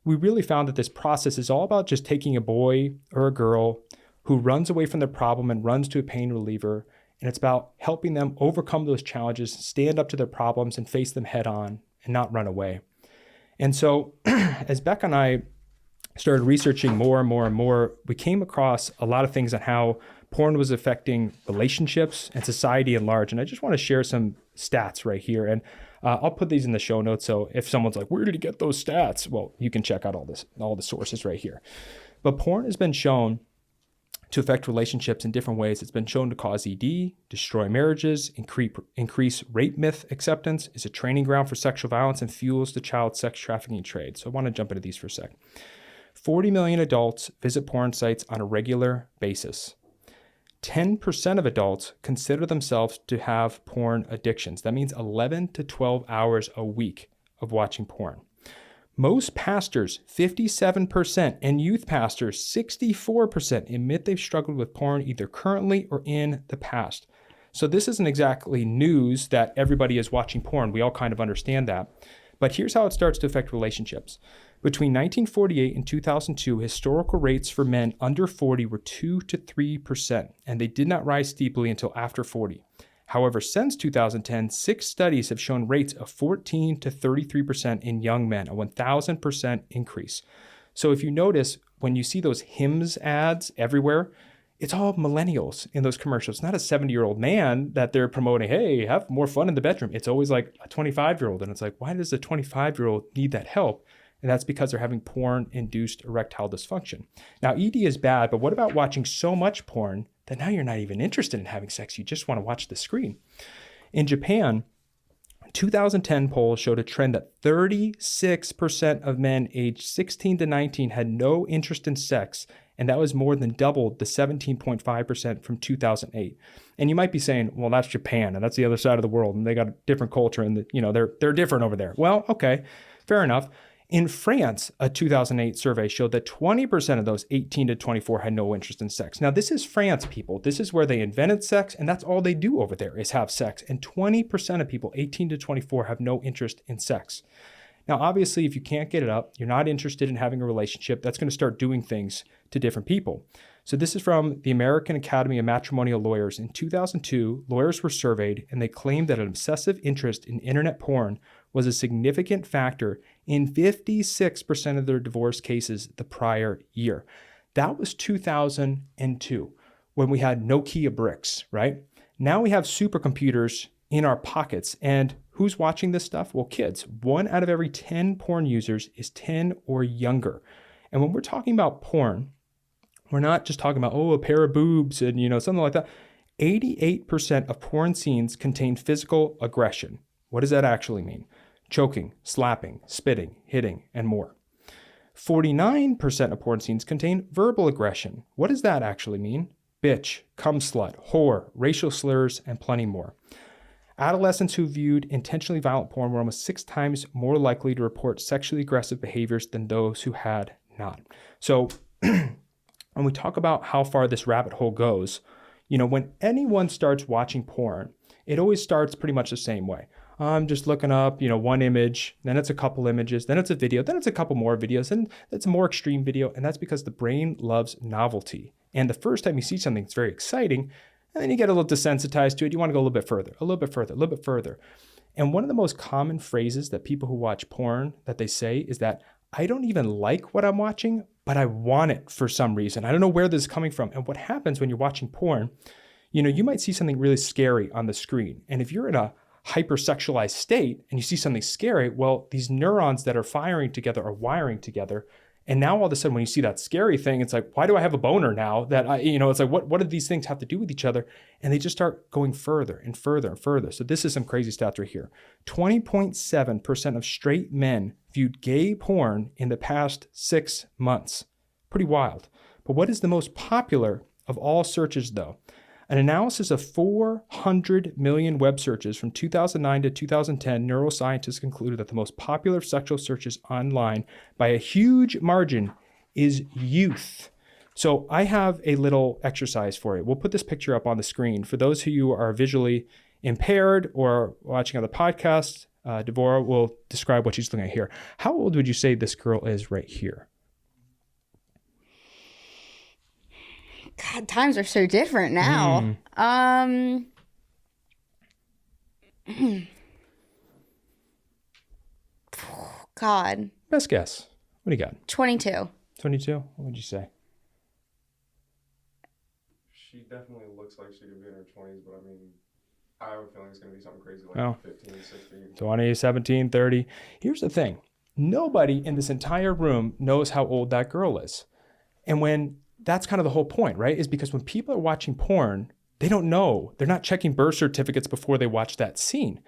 we really found that this process is all about just taking a boy or a girl who runs away from their problem and runs to a pain reliever. And it's about helping them overcome those challenges, stand up to their problems and face them head on and not run away. And so as Beck and I started researching more and more and more, we came across a lot of things on how porn was affecting relationships and society at large. And I just want to share some stats right here. And I'll put these in the show notes. So if someone's like, where did he get those stats? Well, you can check out all the sources right here. But porn has been shown to affect relationships in different ways. It's been shown to cause ED, destroy marriages, increase rape myth acceptance, is a training ground for sexual violence, and fuels the child sex trafficking trade. So I want to jump into these for a sec. 40 million adults visit porn sites on a regular basis. 10% of adults consider themselves to have porn addictions. That means 11 to 12 hours a week of watching porn. Most pastors, 57%, and youth pastors, 64%, admit they've struggled with porn either currently or in the past. So this isn't exactly news that everybody is watching porn. We all kind of understand that. But here's how it starts to affect relationships. Between 1948 and 2002, historical rates for men under 40 were 2 to 3%, and they did not rise steeply until after 40. However, since 2010, 6 studies have shown rates of 14 to 33% in young men, a 1,000% increase. So if you notice, when you see those Hims ads everywhere, it's all millennials in those commercials. It's not a 70-year-old man that they're promoting, hey, have more fun in the bedroom. It's always like a 25-year-old. And it's like, why does a 25-year-old need that help? And that's because they're having porn-induced erectile dysfunction. Now, ED is bad, but what about watching so much porn that now you're not even interested in having sex? You just want to watch the screen. In Japan, 2010 poll showed a trend that 36% of men aged 16 to 19 had no interest in sex, and that was more than doubled the 17.5% from 2008. And you might be saying, well, that's Japan, and that's the other side of the world, and they got a different culture, and they're different over there. Well, okay, fair enough. In France, a 2008 survey showed that 20% of those 18 to 24 had no interest in sex. Now, this is France, people. This is where they invented sex, and that's all they do over there is have sex. And 20% of people 18 to 24 have no interest in sex. Now, obviously, if you can't get it up, you're not interested in having a relationship, that's going to start doing things to different people. So this is from the American Academy of Matrimonial Lawyers. In 2002, lawyers were surveyed, and they claimed that an obsessive interest in internet porn was a significant factor in 56% of their divorce cases the prior year. That was 2002, when we had Nokia bricks, right? Now we have supercomputers in our pockets, and who's watching this stuff? Well, kids. 1 out of every 10 porn users is 10 or younger. And when we're talking about porn, we're not just talking about, a pair of boobs and, something like that. 88% of porn scenes contain physical aggression. What does that actually mean? Choking, slapping, spitting, hitting, and more. 49% of porn scenes contain verbal aggression. What does that actually mean? Bitch, cum slut, whore, racial slurs, and plenty more. Adolescents who viewed intentionally violent porn were almost 6 times more likely to report sexually aggressive behaviors than those who had not. So when we talk about how far this rabbit hole goes, when anyone starts watching porn, it always starts pretty much the same way. I'm just looking up, one image, then it's a couple images, then it's a video, then it's a couple more videos, and it's a more extreme video. And that's because the brain loves novelty. And the first time you see something that's very exciting, and then you get a little desensitized to it, you want to go a little bit further, a little bit further, a little bit further. And one of the most common phrases that people who watch porn that they say is that, I don't even like what I'm watching, but I want it for some reason. I don't know where this is coming from. And what happens when you're watching porn, you might see something really scary on the screen. And if you're in a hypersexualized state and you see something scary, well, these neurons that are firing together are wiring together. And now all of a sudden, when you see that scary thing, it's like, why do I have a boner now? That it's like, what do these things have to do with each other? And they just start going further and further and further. So this is some crazy stats right here. 20.7% of straight men viewed gay porn in the past 6 months. Pretty wild. But what is the most popular of all searches, though? An analysis of 400 million web searches from 2009 to 2010, neuroscientists concluded that the most popular sexual searches online by a huge margin is youth. So I have a little exercise for you. We'll put this picture up on the screen. For those of you who are visually impaired or watching on the podcast, Devorah will describe what she's looking at here. How old would you say this girl is right here? God, times are so different now. God. Best guess. What do you got? 22. 22? What would you say? She definitely looks like she could be in her 20s, but I have a feeling it's going to be something crazy like 15, 16. 20, 17, 30. Here's the thing. Nobody in this entire room knows how old that girl is. And when that's kind of the whole point, right? Is because when people are watching porn, they don't know. They're not checking birth certificates before they watch that scene.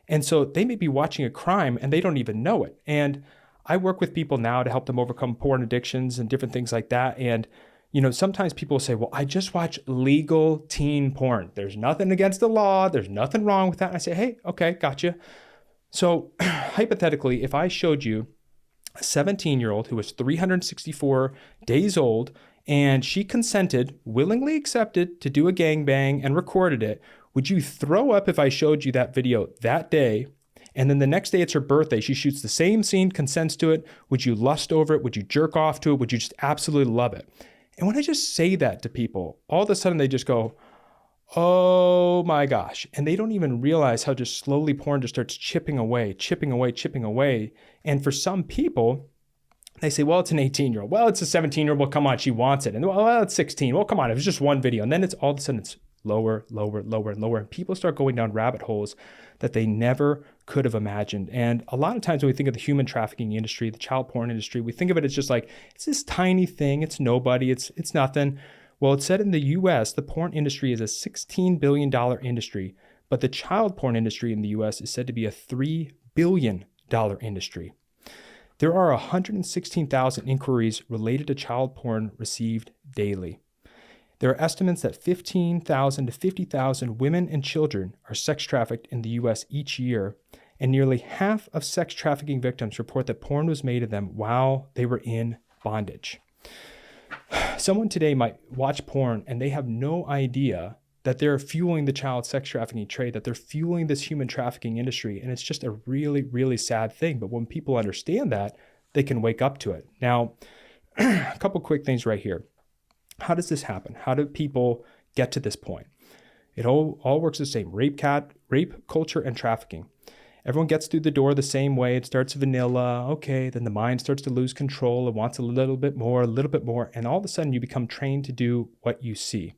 And so they may be watching a crime and they don't even know it. And I work with people now to help them overcome porn addictions and different things like that. And, sometimes people say, well, I just watch legal teen porn. There's nothing against the law. There's nothing wrong with that. And I say, hey, okay, gotcha. So hypothetically, if I showed you a 17-year-old who was 364 days old, and she consented, willingly accepted to do a gangbang and recorded it, would you throw up if I showed you that video that day, and then the next day it's her birthday, she shoots the same scene, consents to it? Would you lust over it? Would you jerk off to it? Would you just absolutely love it? And when I just say that to people, all of a sudden they just go, oh my gosh. And they don't even realize how just slowly porn just starts chipping away, chipping away, chipping away. And for some people, they say, well, it's an 18-year-old. Well, it's a 17-year-old. Well, come on, she wants it. And well, it's 16. Well, come on, it was just one video. And then it's all of a sudden it's lower, lower, lower, and lower. And people start going down rabbit holes that they never could have imagined. And a lot of times when we think of the human trafficking industry, the child porn industry, we think of it as just like, it's this tiny thing. It's nobody. It's nothing. Well, it's said in the US, the porn industry is a $16 billion industry, But the child porn industry in the US is said to be a $3 billion industry. There are 116,000 inquiries related to child porn received daily. There are estimates that 15,000 to 50,000 women and children are sex trafficked in the US each year, and nearly half of sex trafficking victims report that porn was made of them while they were in bondage. Someone today might watch porn and they have no idea that they're fueling the child sex trafficking trade, that they're fueling this human trafficking industry. And it's just a really, really sad thing. But when people understand that, they can wake up to it. Now, a couple quick things right here. How does this happen? How do people get to this point? It all works the same. Rape, culture, and trafficking. Everyone gets through the door the same way. It starts vanilla. Okay, then the mind starts to lose control. It wants a little bit more, and all of a sudden you become trained to do what you see.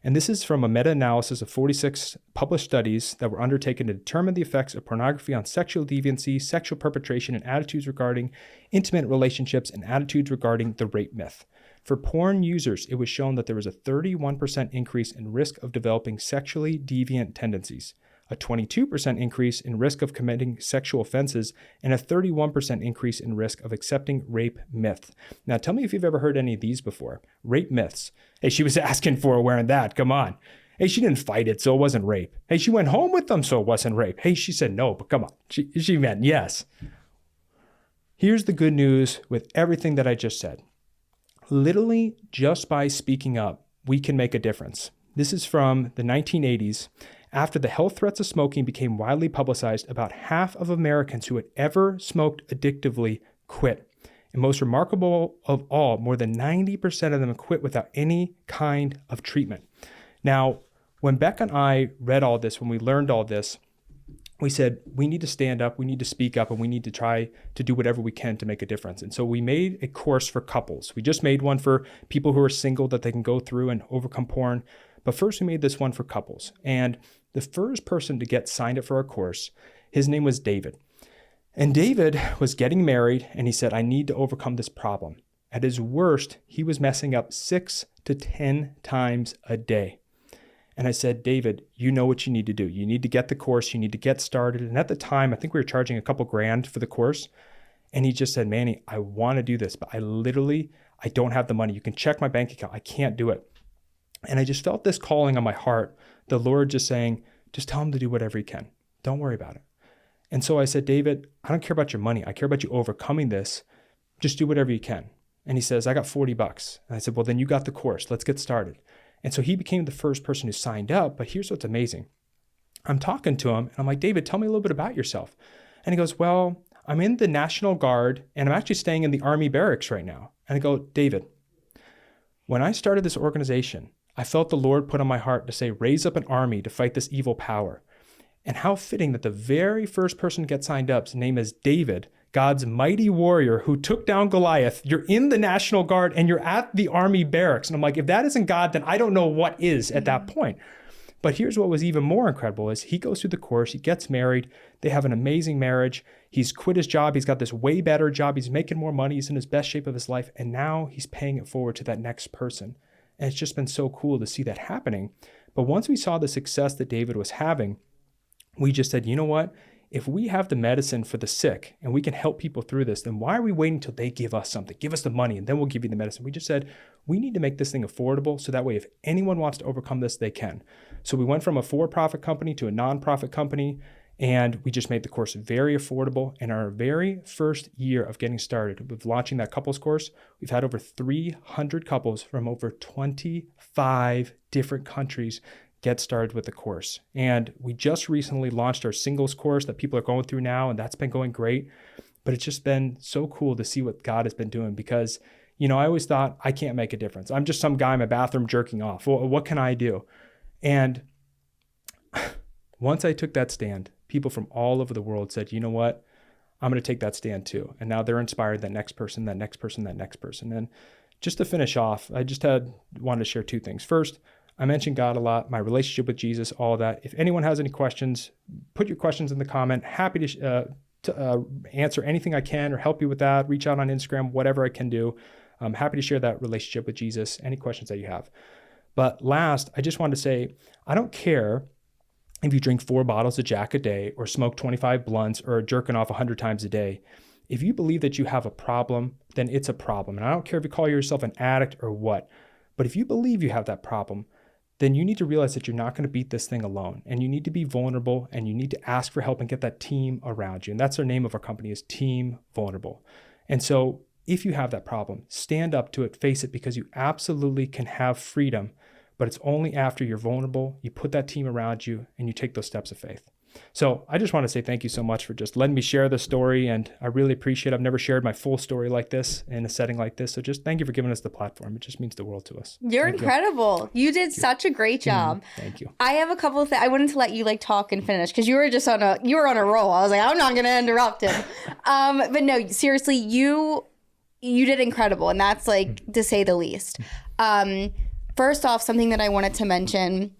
And this is from a meta-analysis of 46 published studies that were undertaken to determine the effects of pornography on sexual deviancy, sexual perpetration, and attitudes regarding intimate relationships, and attitudes regarding the rape myth. For porn users, it was shown that there was a 31% increase in risk of developing sexually deviant tendencies, a 22% increase in risk of committing sexual offenses, and a 31% increase in risk of accepting rape myth. Now, tell me if you've ever heard any of these before. Rape myths. Hey, she was asking for wearing that. Come on. Hey, she didn't fight it, so it wasn't rape. Hey, she went home with them, so it wasn't rape. Hey, she said no, but come on. She meant yes. Here's the good news with everything that I just said. Literally, just by speaking up, we can make a difference. This is from the 1980s. After the health threats of smoking became widely publicized, about half of Americans who had ever smoked addictively quit. And most remarkable of all, more than 90% of them quit without any kind of treatment. Now, when Beck and I read all this, when we learned all this, we said, we need to stand up, we need to speak up, and we need to try to do whatever we can to make a difference. And so we made a course for couples. We just made one for people who are single that they can go through and overcome porn. But first we made this one for couples. And the first person to get signed up for our course, his name was David. And David was getting married, and he said, I need to overcome this problem. At his worst, he was messing up 6 to 10 times a day. And I said, David, you know what you need to do. You need to get the course. You need to get started. And at the time, I think we were charging a couple grand for the course. And he just said, Manny, I want to do this, but I don't have the money. You can check my bank account. I can't do it. And I just felt this calling on my heart, the Lord just saying, just tell him to do whatever he can. Don't worry about it. And so I said, David, I don't care about your money. I care about you overcoming this. Just do whatever you can. And he says, I got $40. And I said, well, then you got the course. Let's get started. And so he became the first person who signed up. But here's what's amazing. I'm talking to him and I'm like, David, tell me a little bit about yourself. And he goes, well, I'm in the National Guard and I'm actually staying in the Army barracks right now. And I go, David, when I started this organization, I felt the Lord put on my heart to say, raise up an army to fight this evil power. And how fitting that the very first person to get signed up's name is David, God's mighty warrior who took down Goliath. You're in the National Guard and you're at the Army barracks. And I'm like, if that isn't God, then I don't know what is at that point. But here's what was even more incredible is he goes through the course, he gets married, they have an amazing marriage, he's quit his job, he's got this way better job, he's making more money, he's in his best shape of his life, and now he's paying it forward to that next person. And it's just been so cool to see that happening. But once we saw the success that David was having, we just said, you know what? If we have the medicine for the sick and we can help people through this, then why are we waiting until they give us something? Give us the money and then we'll give you the medicine. We just said, we need to make this thing affordable so that way if anyone wants to overcome this, they can. So we went from a for-profit company to a non-profit company, and we just made the course very affordable. In our very first year of getting started with launching that couples course, we've had over 300 couples from over 25 different countries get started with the course. And we just recently launched our singles course that people are going through now, and that's been going great. But it's just been so cool to see what God has been doing because, I always thought I can't make a difference. I'm just some guy in my bathroom jerking off. Well, what can I do? And once I took that stand, people from all over the world said, you know what? I'm going to take that stand too. And now they're inspired, that next person, that next person, that next person. And just to finish off, I just wanted to share two things. First, I mentioned God a lot, my relationship with Jesus, all of that. If anyone has any questions, put your questions in the comment. Happy to answer anything I can or help you with that. Reach out on Instagram, whatever I can do. I'm happy to share that relationship with Jesus, any questions that you have. But last, I just wanted to say, I don't care if you drink 4 bottles of Jack a day or smoke 25 blunts or are jerking off 100 times a day, if you believe that you have a problem, then it's a problem. And I don't care if you call yourself an addict or what, but if you believe you have that problem, then you need to realize that you're not going to beat this thing alone. And you need to be vulnerable and you need to ask for help and get that team around you. And that's the name of our company, is Team Vulnerable. And so if you have that problem, stand up to it, face it, because you absolutely can have freedom, but it's only after you're vulnerable, you put that team around you, and you take those steps of faith. So I just want to say thank you so much for just letting me share the story, and I really appreciate it. I've never shared my full story like this in a setting like this, so just thank you for giving us the platform. It just means the world to us. You're Thank incredible. You did such a great job. Thank you. I have a couple of things. I wanted to let you like talk and finish because you were just on a roll. I was like, I'm not going to interrupt him. But no, seriously, you did incredible, and that's like to say the least. First off, something that I wanted to mention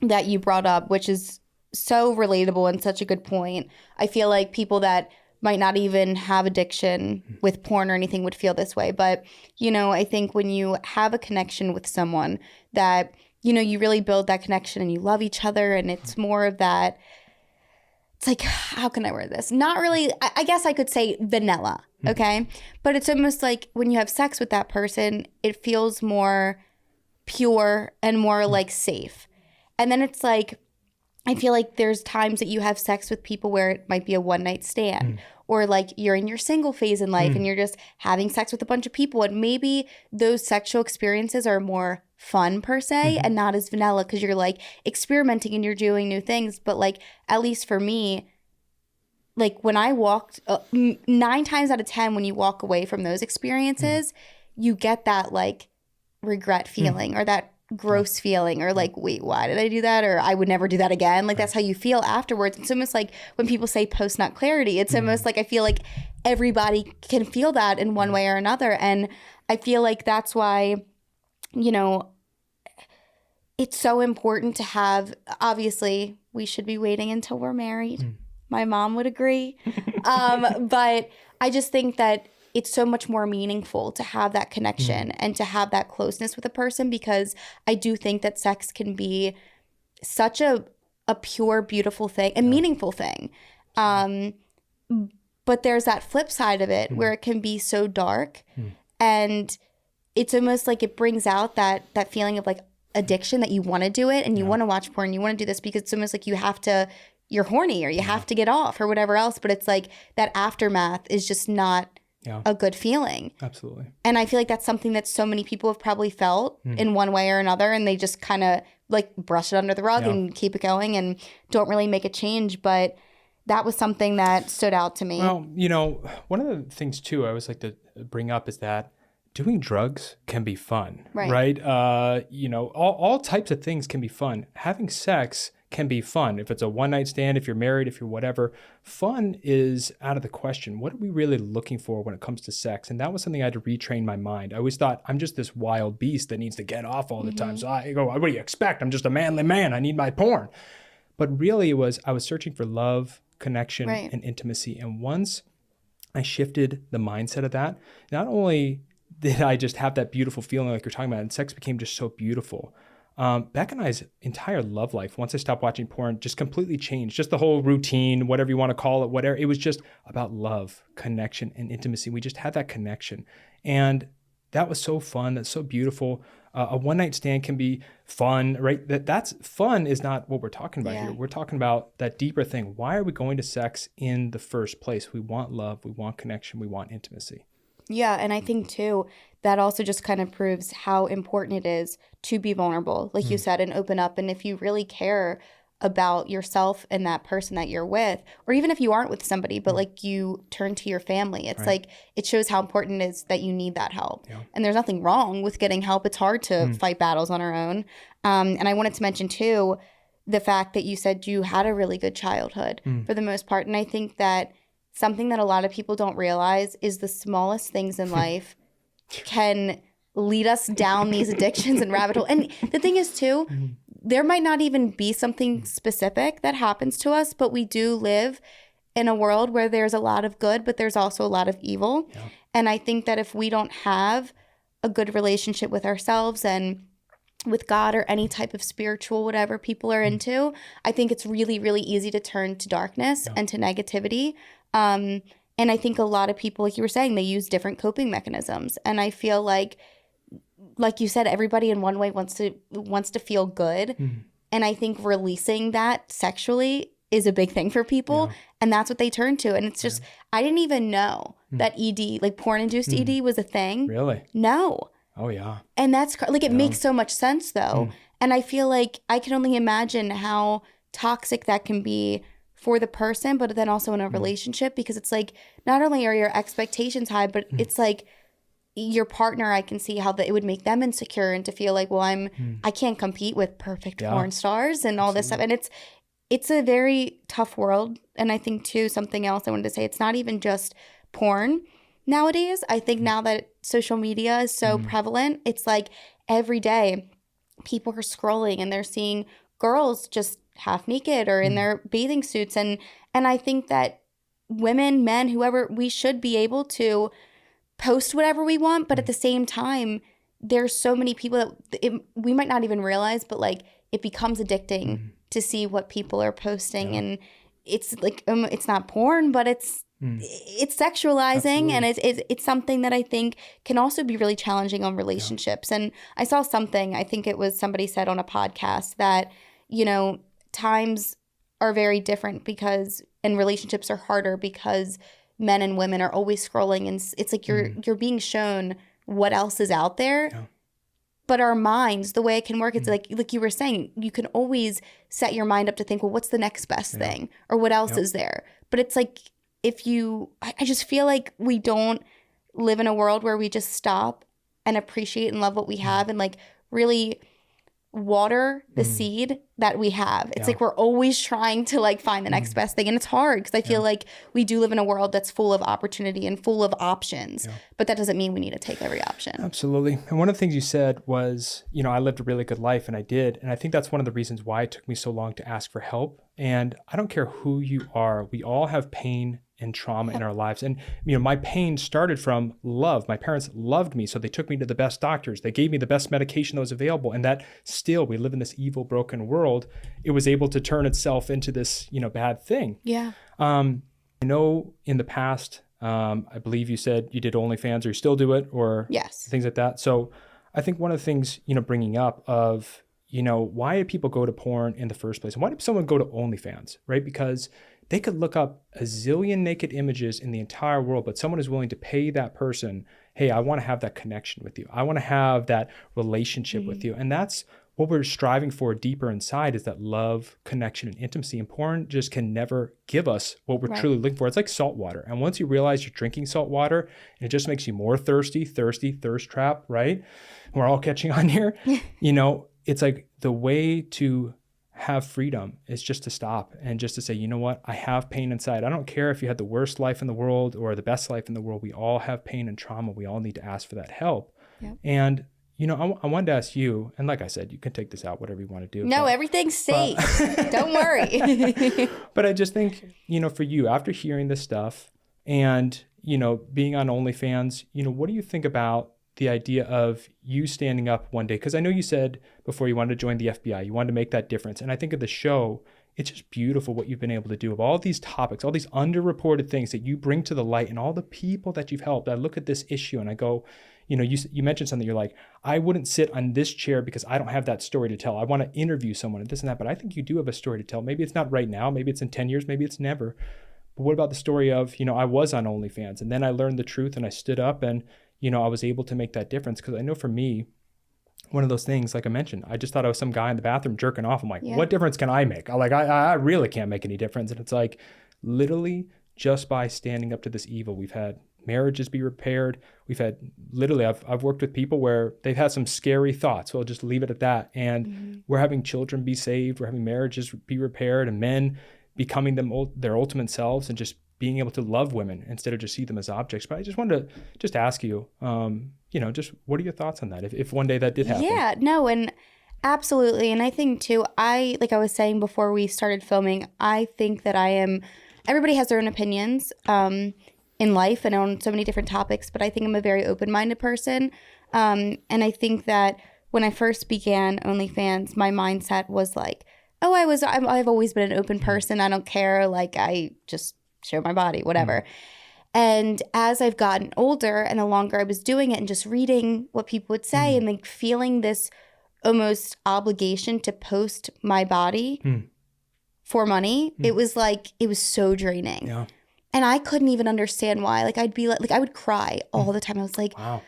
that you brought up, which is so relatable and such a good point. I feel like people that might not even have addiction with porn or anything would feel this way. But, you know, I think when you have a connection with someone that, you know, you really build that connection and you love each other, and it's more of that, it's like, how can I word this? Not really, I guess I could say vanilla, okay? But it's almost like when you have sex with that person, it feels more pure and more like safe. And then it's like, I feel like there's times that you have sex with people where it might be a one night stand or like you're in your single phase in life and you're just having sex with a bunch of people, and maybe those sexual experiences are more fun per se and not as vanilla because you're like experimenting and you're doing new things. But like, at least for me, like when I walked 9 times out of 10, when you walk away from those experiences, you get that like regret feeling or that gross feeling, or like, wait, why did I do that? Or I would never do that again. Like that's how you feel afterwards. It's almost like when people say post nut clarity, it's almost like I feel like everybody can feel that in one way or another. And I feel like that's why, you know, it's so important to have, obviously we should be waiting until we're married. My mom would agree. But I just think that it's so much more meaningful to have that connection and to have that closeness with a person, because I do think that sex can be such a pure, beautiful thing, a meaningful thing. But there's that flip side of it where it can be so dark, and it's almost like it brings out that feeling of like addiction, that you want to do it and you want to watch porn, you want to do this because it's almost like you have to, you're horny or you have to get off or whatever else. But it's like that aftermath is just not a good feeling. Absolutely. And I feel like that's something that so many people have probably felt in one way or another, and they just kind of like brush it under the rug and keep it going and don't really make a change. But that was something that stood out to me. Well, you know, one of the things too I always like to bring up is that doing drugs can be fun, right? You know, all types of things can be fun. Having sex can be fun. If it's a one night stand, if you're married, if you're whatever, fun is out of the question. What are we really looking for when it comes to sex? And that was something I had to retrain my mind. I always thought I'm just this wild beast that needs to get off all the time. So I go, what do you expect? I'm just a manly man. I need my porn. But really I was searching for love, connection, and intimacy. And once I shifted the mindset of that, not only did I just have that beautiful feeling like you're talking about, and sex became just so beautiful. Beck and I's entire love life, once I stopped watching porn, just completely changed. Just the whole routine, whatever you want to call it, whatever. It was just about love, connection, and intimacy. We just had that connection. And that was so fun. That's so beautiful. A one-night stand can be fun, right? That's fun is not what we're talking about here. We're talking about that deeper thing. Why are we going to sex in the first place? We want love. We want connection. We want intimacy. Yeah, and I think too, that also just kind of proves how important it is to be vulnerable, like you said, and open up. And if you really care about yourself and that person that you're with, or even if you aren't with somebody, but like you turn to your family, it's like it shows how important it is that you need that help. And there's nothing wrong with getting help. It's hard to fight battles on our own. And I wanted to mention too, the fact that you said you had a really good childhood for the most part. And I think that something that a lot of people don't realize is the smallest things in life can lead us down these addictions and rabbit hole. And the thing is too, there might not even be something specific that happens to us, but we do live in a world where there's a lot of good, but there's also a lot of evil. And I think that if we don't have a good relationship with ourselves and with God or any type of spiritual whatever people are into, I think it's really, really easy to turn to darkness and to negativity. And I think a lot of people, like you were saying, they use different coping mechanisms. And I feel like you said, everybody in one way wants to feel good. And I think releasing that sexually is a big thing for people. And that's what they turn to. And it's just, I didn't even know that ED, like porn-induced ED was a thing. Really? No. Oh, yeah. And that's like, it makes so much sense though. And I feel like I can only imagine how toxic that can be for the person, but then also in a relationship, because it's like, not only are your expectations high, but it's like your partner, I can see how it would make them insecure and to feel like, well, I can't compete with perfect porn stars and all this stuff. And it's a very tough world. And I think too, something else I wanted to say, it's not even just porn nowadays. I think now that social media is so prevalent, it's like every day people are scrolling and they're seeing girls just half naked or in their bathing suits. And I think that women, men, whoever, we should be able to post whatever we want. But at the same time, there's so many people that we might not even realize, but like it becomes addicting to see what people are posting. And it's like, it's not porn, but it's sexualizing. Absolutely. And it's something that I think can also be really challenging on relationships. And I saw something, I think it was somebody said on a podcast that, times are very different and relationships are harder because men and women are always scrolling, and it's like you're being shown what else is out there. Yeah. But our minds, the way it can work, it's like you were saying, you can always set your mind up to think, well, what's the next best thing, or what else is there? But it's like, I just feel like we don't live in a world where we just stop and appreciate and love what we have and like really water the seed that we have. It's like we're always trying to like find the next best thing, and it's hard because I feel like we do live in a world that's full of opportunity and full of options, but that doesn't mean we need to take every option. Absolutely. And one of the things you said was, I lived a really good life, and I did. And I think that's one of the reasons why it took me so long to ask for help. And I don't care who you are, we all have pain and trauma in our lives. And, my pain started from love. My parents loved me, so they took me to the best doctors. They gave me the best medication that was available. And that still, we live in this evil, broken world. It was able to turn itself into this, bad thing. Yeah. I know in the past, I believe you said you did OnlyFans, or you still do it, or things like that. So I think one of the things, bringing up of, why do people go to porn in the first place? And why did someone go to OnlyFans, right? Because they could look up a zillion naked images in the entire world, but someone is willing to pay that person, hey, I want to have that connection with you. I want to have that relationship with you. And that's what we're striving for deeper inside, is that love, connection, and intimacy. And porn just can never give us what we're truly looking for. It's like salt water. And once you realize you're drinking salt water, it just makes you more thirsty, thirst trap, right? We're all catching on here. It's like the way to have freedom is just to stop and just to say, you know what, I have pain inside. I don't care if you had the worst life in the world or the best life in the world. We all have pain and trauma. We all need to ask for that help. Yep. And, I wanted to ask you, and like I said, you can take this out, whatever you want to do. No, everything's safe. Don't worry. But I just think, for you, after hearing this stuff and, being on OnlyFans, what do you think about the idea of you standing up one day? Because I know you said before you wanted to join the FBI, you wanted to make that difference. And I think of the show, it's just beautiful what you've been able to do of all these topics, all these underreported things that you bring to the light, and all the people that you've helped. I look at this issue and I go, you mentioned something, you're like, I wouldn't sit on this chair because I don't have that story to tell. I want to interview someone and this and that, but I think you do have a story to tell. Maybe it's not right now, maybe it's in 10 years, maybe it's never. But what about the story of, I was on OnlyFans and then I learned the truth and I stood up and I was able to make that difference. Because I know for me, one of those things, like I mentioned, I just thought I was some guy in the bathroom jerking off. I'm like, what difference can I make? I really can't make any difference. And it's like, literally, just by standing up to this evil, we've had marriages be repaired. We've had, literally, I've worked with people where they've had some scary thoughts. So I'll just leave it at that. And we're having children be saved. We're having marriages be repaired, and men becoming their ultimate selves and just being able to love women instead of just see them as objects. But I just wanted to just ask you, just what are your thoughts on that? If one day that did happen? Yeah, no, and absolutely. And I think too, like I was saying before we started filming, I think that everybody has their own opinions in life and on so many different topics, but I think I'm a very open-minded person. And I think that when I first began OnlyFans, my mindset was like, oh, I've always been an open person. I don't care. Like, I just show my body, whatever. And as I've gotten older and the longer I was doing it and just reading what people would say and like feeling this almost obligation to post my body for money, it was so draining. Yeah. And I couldn't even understand why. Like, I'd be like I would cry all the time. I was like, Wow.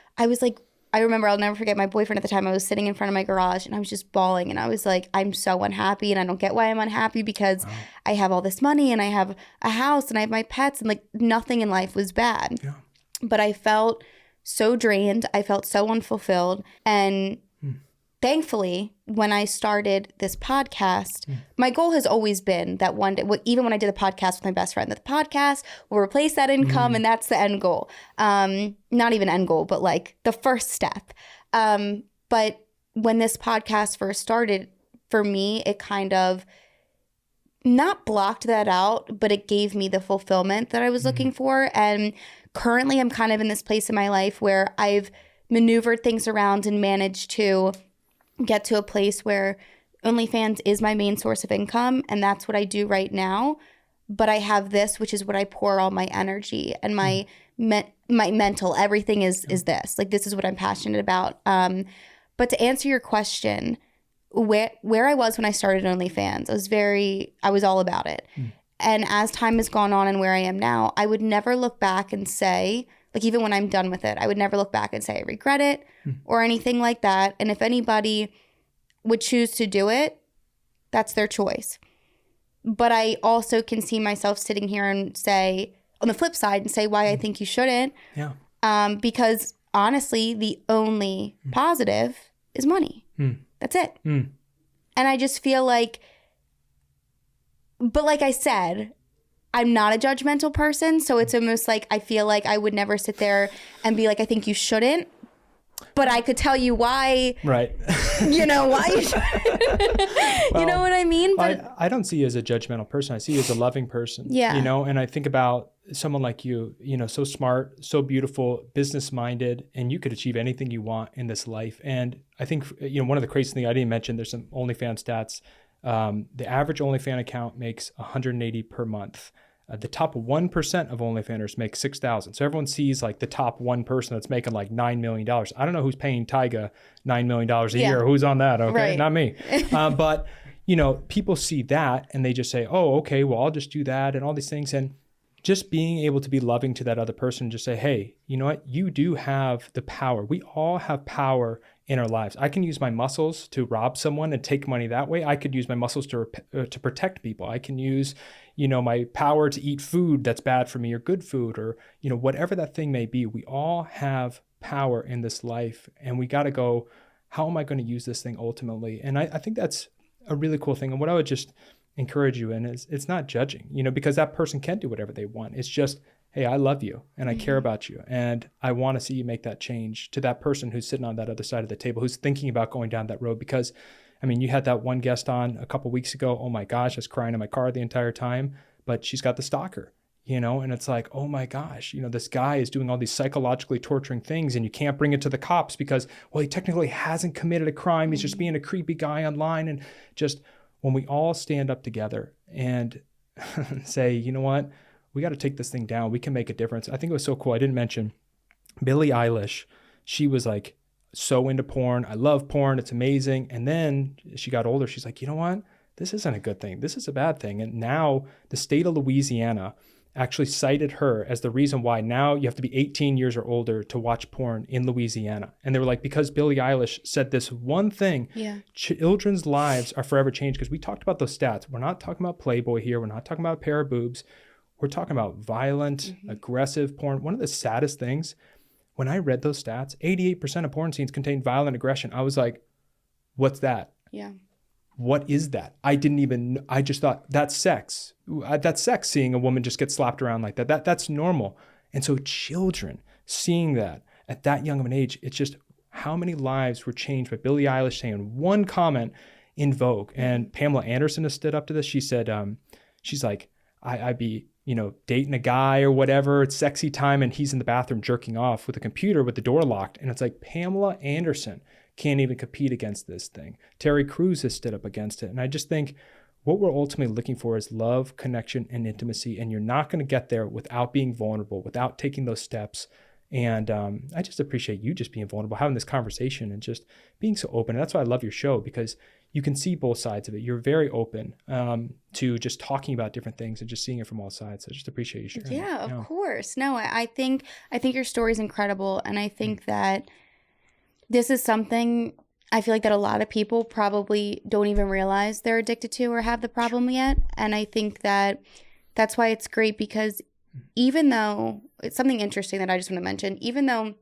I remember, I'll never forget my boyfriend at the time. I was sitting in front of my garage and I was just bawling. And I was like, I'm so unhappy. And I don't get why I'm unhappy because I have all this money and I have a house and I have my pets and like nothing in life was bad. Yeah. But I felt so drained. I felt so unfulfilled. And thankfully, when I started this podcast, my goal has always been that one day, even when I did the podcast with my best friend, that the podcast will replace that income and that's the end goal. Not even end goal, but like the first step. But when this podcast first started, for me, it kind of not blocked that out, but it gave me the fulfillment that I was looking for. And currently, I'm kind of in this place in my life where I've maneuvered things around and managed to get to a place where OnlyFans is my main source of income, and that's what I do right now. But I have this, which is what I pour all my energy and my mental, everything is this. Like, this is what I'm passionate about. But to answer your question, where I was when I started OnlyFans, I was all about it. And as time has gone on and where I am now, I would never look back and say, like, even when I'm done with it, I would never look back and say I regret it or anything like that. And if anybody would choose to do it, that's their choice. But I also can see myself sitting here and say, on the flip side, and say why I think you shouldn't. Yeah. Because honestly, the only positive is money. That's it. And I just feel like, but like I said, I'm not a judgmental person, so it's almost like I feel like I would never sit there and be like, I think you shouldn't. But I could tell you why. Right. You know, why you shouldn't. You know what I mean? But I don't see you as a judgmental person. I see you as a loving person. Yeah. You know, and I think about someone like you, you know, so smart, so beautiful, business-minded, and you could achieve anything you want in this life. And I think, you know, one of the crazy things I didn't mention, there's some OnlyFans stats. The average OnlyFans account makes $180 per month. The top 1% of OnlyFanners make $6,000. So everyone sees like the top one person that's making like $9 million. I don't know who's paying Tyga $9 million a year. Who's on that? Okay, Right. Not me. But, you know, people see that and they just say, oh, okay, well, I'll just do that and all these things. And just being able to be loving to that other person, just say, hey, you know what? You do have the power. We all have power in our lives. I can use my muscles to rob someone and take money that way. I could use my muscles to protect people. I can use, you know, my power to eat food that's bad for me or good food or, you know, whatever that thing may be. We all have power in this life and we got to go, how am I going to use this thing ultimately? And I think that's a really cool thing. And what I would just encourage you in is it's not judging, you know, because that person can do whatever they want. It's just, hey, I love you and I care about you. And I want to see you make that change to that person who's sitting on that other side of the table, who's thinking about going down that road. Because, I mean, you had that one guest on a couple of weeks ago. Oh my gosh, I was crying in my car the entire time, but she's got the stalker, you know, and it's like, oh my gosh, you know, this guy is doing all these psychologically torturing things and you can't bring it to the cops because, well, he technically hasn't committed a crime. He's just being a creepy guy online. And just when we all stand up together and say, you know what, we got to take this thing down. We can make a difference. I think it was so cool. I didn't mention Billie Eilish. She was like so into porn. I love porn. It's amazing. And then she got older. She's like, you know what? This isn't a good thing. This is a bad thing. And now the state of Louisiana actually cited her as the reason why now you have to be 18 years or older to watch porn in Louisiana. And they were like, because Billie Eilish said this one thing, children's lives are forever changed. Because we talked about those stats. We're not talking about Playboy here. We're not talking about a pair of boobs. We're talking about violent, aggressive porn. One of the saddest things, when I read those stats, 88% of porn scenes contain violent aggression. I was like, what's that? Yeah. What is that? I just thought that's sex. That's sex, seeing a woman just get slapped around like that. That's normal. And so children seeing that at that young of an age, it's just how many lives were changed by Billie Eilish saying one comment in Vogue. And Pamela Anderson has stood up to this. She said, she's like, I'd be, you know, dating a guy or whatever. It's sexy time. And he's in the bathroom jerking off with a computer with the door locked. And it's like Pamela Anderson can't even compete against this thing. Terry Crews has stood up against it. And I just think what we're ultimately looking for is love, connection, and intimacy. And you're not going to get there without being vulnerable, without taking those steps. And I just appreciate you just being vulnerable, having this conversation and just being so open. And that's why I love your show, because you can see both sides of it. You're very open to just talking about different things and just seeing it from all sides. So I just appreciate you sharing. Yeah, of course. No, I think your story is incredible. And I think that this is something I feel like that a lot of people probably don't even realize they're addicted to or have the problem yet. And I think that that's why it's great, because even though it's something interesting that I just want to mention, even though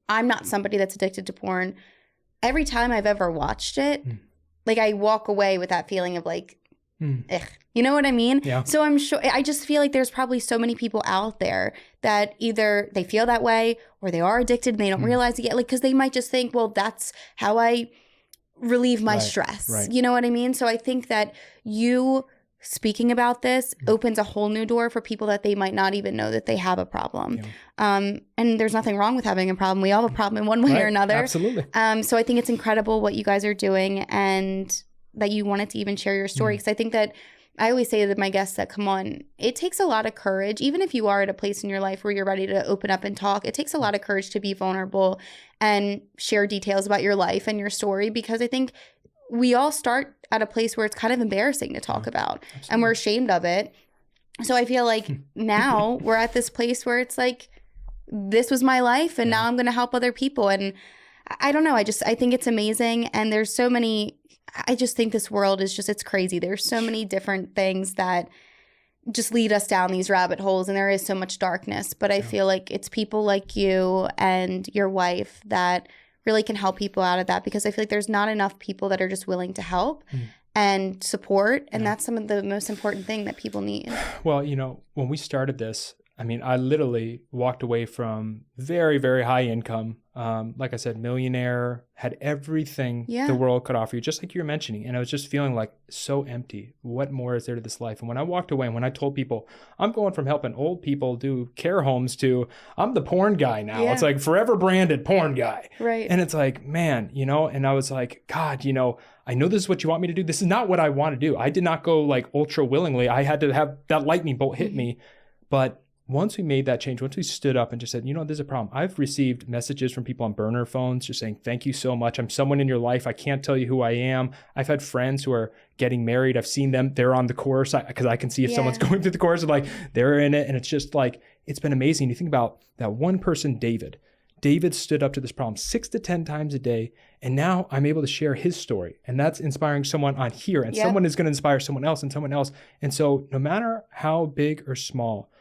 I'm not somebody that's addicted to porn, every time I've ever watched it, like I walk away with that feeling of like, ugh, you know what I mean? Yeah. So I'm sure, I just feel like there's probably so many people out there that either they feel that way or they are addicted and they don't realize it yet. Like, because they might just think, well, that's how I relieve my stress. Right. You know what I mean? So I think that you speaking about this opens a whole new door for people that they might not even know that they have a problem. Yeah. And there's nothing wrong with having a problem. We all have a problem in one way or another. Absolutely. So I think it's incredible what you guys are doing and that you wanted to even share your story. Because I think that I always say to my guests that come on, it takes a lot of courage, even if you are at a place in your life where you're ready to open up and talk. It takes a lot of courage to be vulnerable and share details about your life and your story, because I think we all start at a place where it's kind of embarrassing to talk about. Absolutely. And we're ashamed of it. So I feel like now we're at this place where it's like, this was my life and now I'm going to help other people. And I don't know. I think it's amazing. And there's so many, I just think this world is just, it's crazy. There's so many different things that just lead us down these rabbit holes, and there is so much darkness. But I feel like it's people like you and your wife that really can help people out of that, because I feel like there's not enough people that are just willing to help and support. And that's some of the most important thing that people need. Well, when we started this, I mean, I literally walked away from very, very high income. Like I said, millionaire, had everything the world could offer you, just like you were mentioning. And I was just feeling like so empty. What more is there to this life? And when I walked away and when I told people, I'm going from helping old people do care homes to I'm the porn guy now. Yeah. It's like forever branded porn guy. Right. And it's like, man, and I was like, God, I know this is what you want me to do. This is not what I want to do. I did not go like ultra willingly. I had to have that lightning bolt hit me. But once we made that change, once we stood up and just said, there's a problem. I've received messages from people on burner phones just saying, thank you so much. I'm someone in your life. I can't tell you who I am. I've had friends who are getting married. I've seen them. They're on the course because I can see if someone's going through the course, like they're in it. And it's just like, it's been amazing. You think about that one person, David. David stood up to this problem 6 to 10 times a day. And now I'm able to share his story. And that's inspiring someone on here. And someone is going to inspire someone else and someone else. And so no matter how big or small,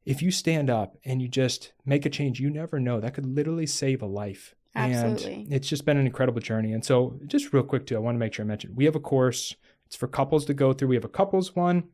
if you stand up and you just make a change, you never know. That could literally save a life. Absolutely. And it's just been an incredible journey. And so just real quick too, I want to make sure I mention, we have a course. It's for couples to go through. We have a couples one.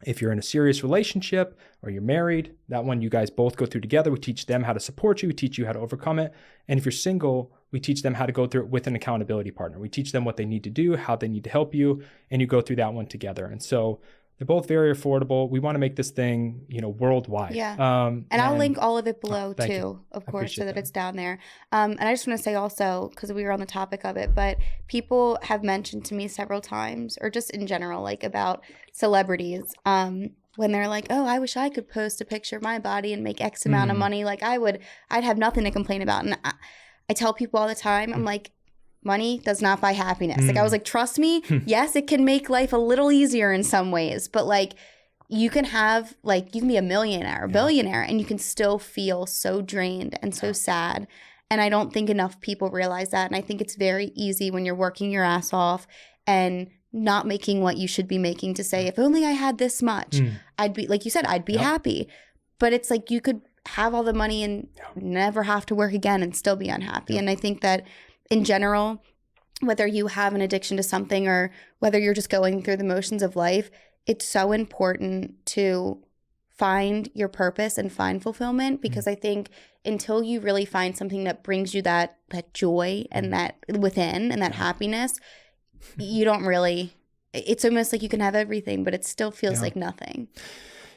If you're in a serious relationship or you're married, that one you guys both go through together. We teach them how to support you. We teach you how to overcome it. And if you're single, we teach them how to go through it with an accountability partner. We teach them what they need to do, how they need to help you, and you go through that one together. And so they're both very affordable. We want to make this thing, worldwide. Yeah. And I'll link all of it below too, of course, so that it's down there. And I just want to say also, because we were on the topic of it, but people have mentioned to me several times, or just in general, like about celebrities, when they're like, oh, I wish I could post a picture of my body and make X amount of money. Like I'd have nothing to complain about. And I tell people all the time, I'm like, money does not buy happiness. Like I was like, trust me, yes, it can make life a little easier in some ways, but like you can be a millionaire, a billionaire, and you can still feel so drained and so sad. And I don't think enough people realize that. And I think it's very easy when you're working your ass off and not making what you should be making to say, if only I had this much, I'd be, like you said, I'd be happy. But it's like you could have all the money and never have to work again and still be unhappy. And I think that in general, whether you have an addiction to something or whether you're just going through the motions of life, it's so important to find your purpose and find fulfillment, because I think until you really find something that brings you that joy and that within and that happiness, you don't really, it's almost like you can have everything, but it still feels like nothing.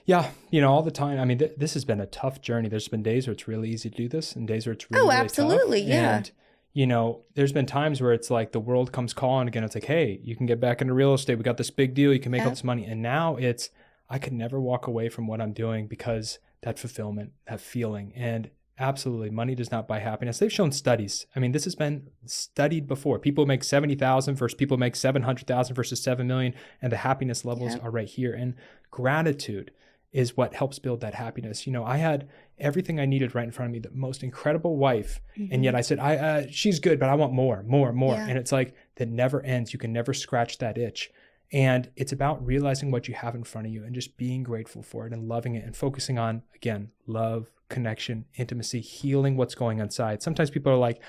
Yeah, all the time. I mean, this has been a tough journey. There's been days where it's really easy to do this and days where it's really, really absolutely, tough. Yeah. And, you know, there's been times where it's like the world comes calling again. It's like, hey, you can get back into real estate. We got this big deal. You can make all this money. And now it's, I could never walk away from what I'm doing because that fulfillment, that feeling. And absolutely, money does not buy happiness. They've shown studies. I mean, this has been studied before. People make 70,000 versus people make 700,000 versus 7 million. And the happiness levels are right here. And gratitude is what helps build that happiness. You know, I had everything I needed right in front of me, the most incredible wife. And yet I said, she's good, but I want more. Yeah. And it's like, that never ends. You can never scratch that itch. And it's about realizing what you have in front of you and just being grateful for it and loving it and focusing on, again, love, connection, intimacy, healing what's going on inside. Sometimes people are like,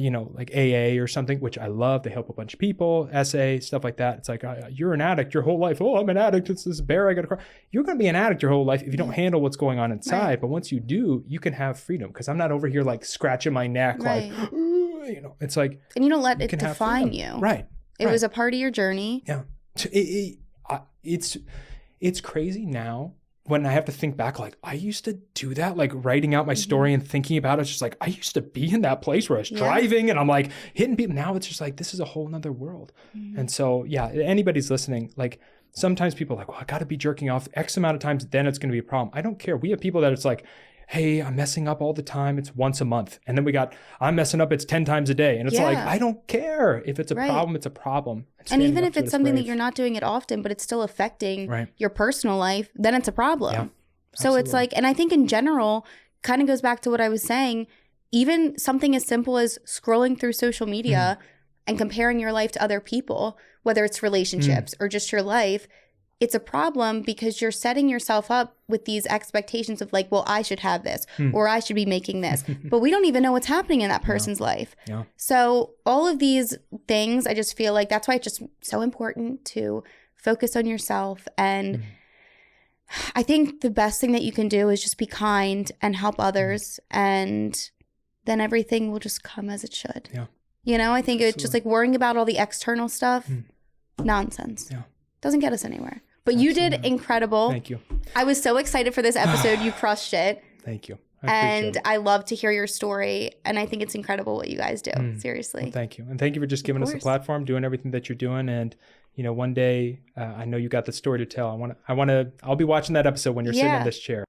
you know, like AA or something, which I love. They help a bunch of people, SA, stuff like that. It's like, you're an addict your whole life. Oh, I'm an addict. It's this bear I got to cry. You're going to be an addict your whole life if you don't handle what's going on inside. Right. But once you do, you can have freedom, because I'm not over here like scratching my neck, like, you know, it's like. And you don't let it define you. Right. It was a part of your journey. Yeah. It's crazy now when I have to think back, like, I used to do that, like writing out my story and thinking about it. It's just like, I used to be in that place where I was driving and I'm like hitting people. Now it's just like, this is a whole nother world. And so, yeah, anybody's listening, like sometimes people are like, well, I got to be jerking off X amount of times, then it's going to be a problem. I don't care. We have people that it's like, hey, I'm messing up all the time. It's once a month. And then we got, I'm messing up. It's 10 times a day. And it's like, I don't care. If it's a problem, it's a problem. And even if it's something that you're not doing it often, but it's still affecting your personal life, then it's a problem. Yeah, so it's like, and I think in general, kind of goes back to what I was saying, even something as simple as scrolling through social media and comparing your life to other people, whether it's relationships or just your life, it's a problem because you're setting yourself up with these expectations of like, well, I should have this or I should be making this. But we don't even know what's happening in that person's life. Yeah. So all of these things, I just feel like that's why it's just so important to focus on yourself. And I think the best thing that you can do is just be kind and help others. And then everything will just come as it should. Yeah. You know, I think it's just like worrying about all the external stuff. Nonsense. Yeah. Doesn't get us anywhere. But you did incredible. Thank you. I was so excited for this episode. You crushed it. Thank you. I love to hear your story. And I think it's incredible what you guys do. Seriously. Well, thank you. And thank you for just giving us a platform, doing everything that you're doing. And, you know, one day, I know you got the story to tell. I'll be watching that episode when you're sitting in this chair.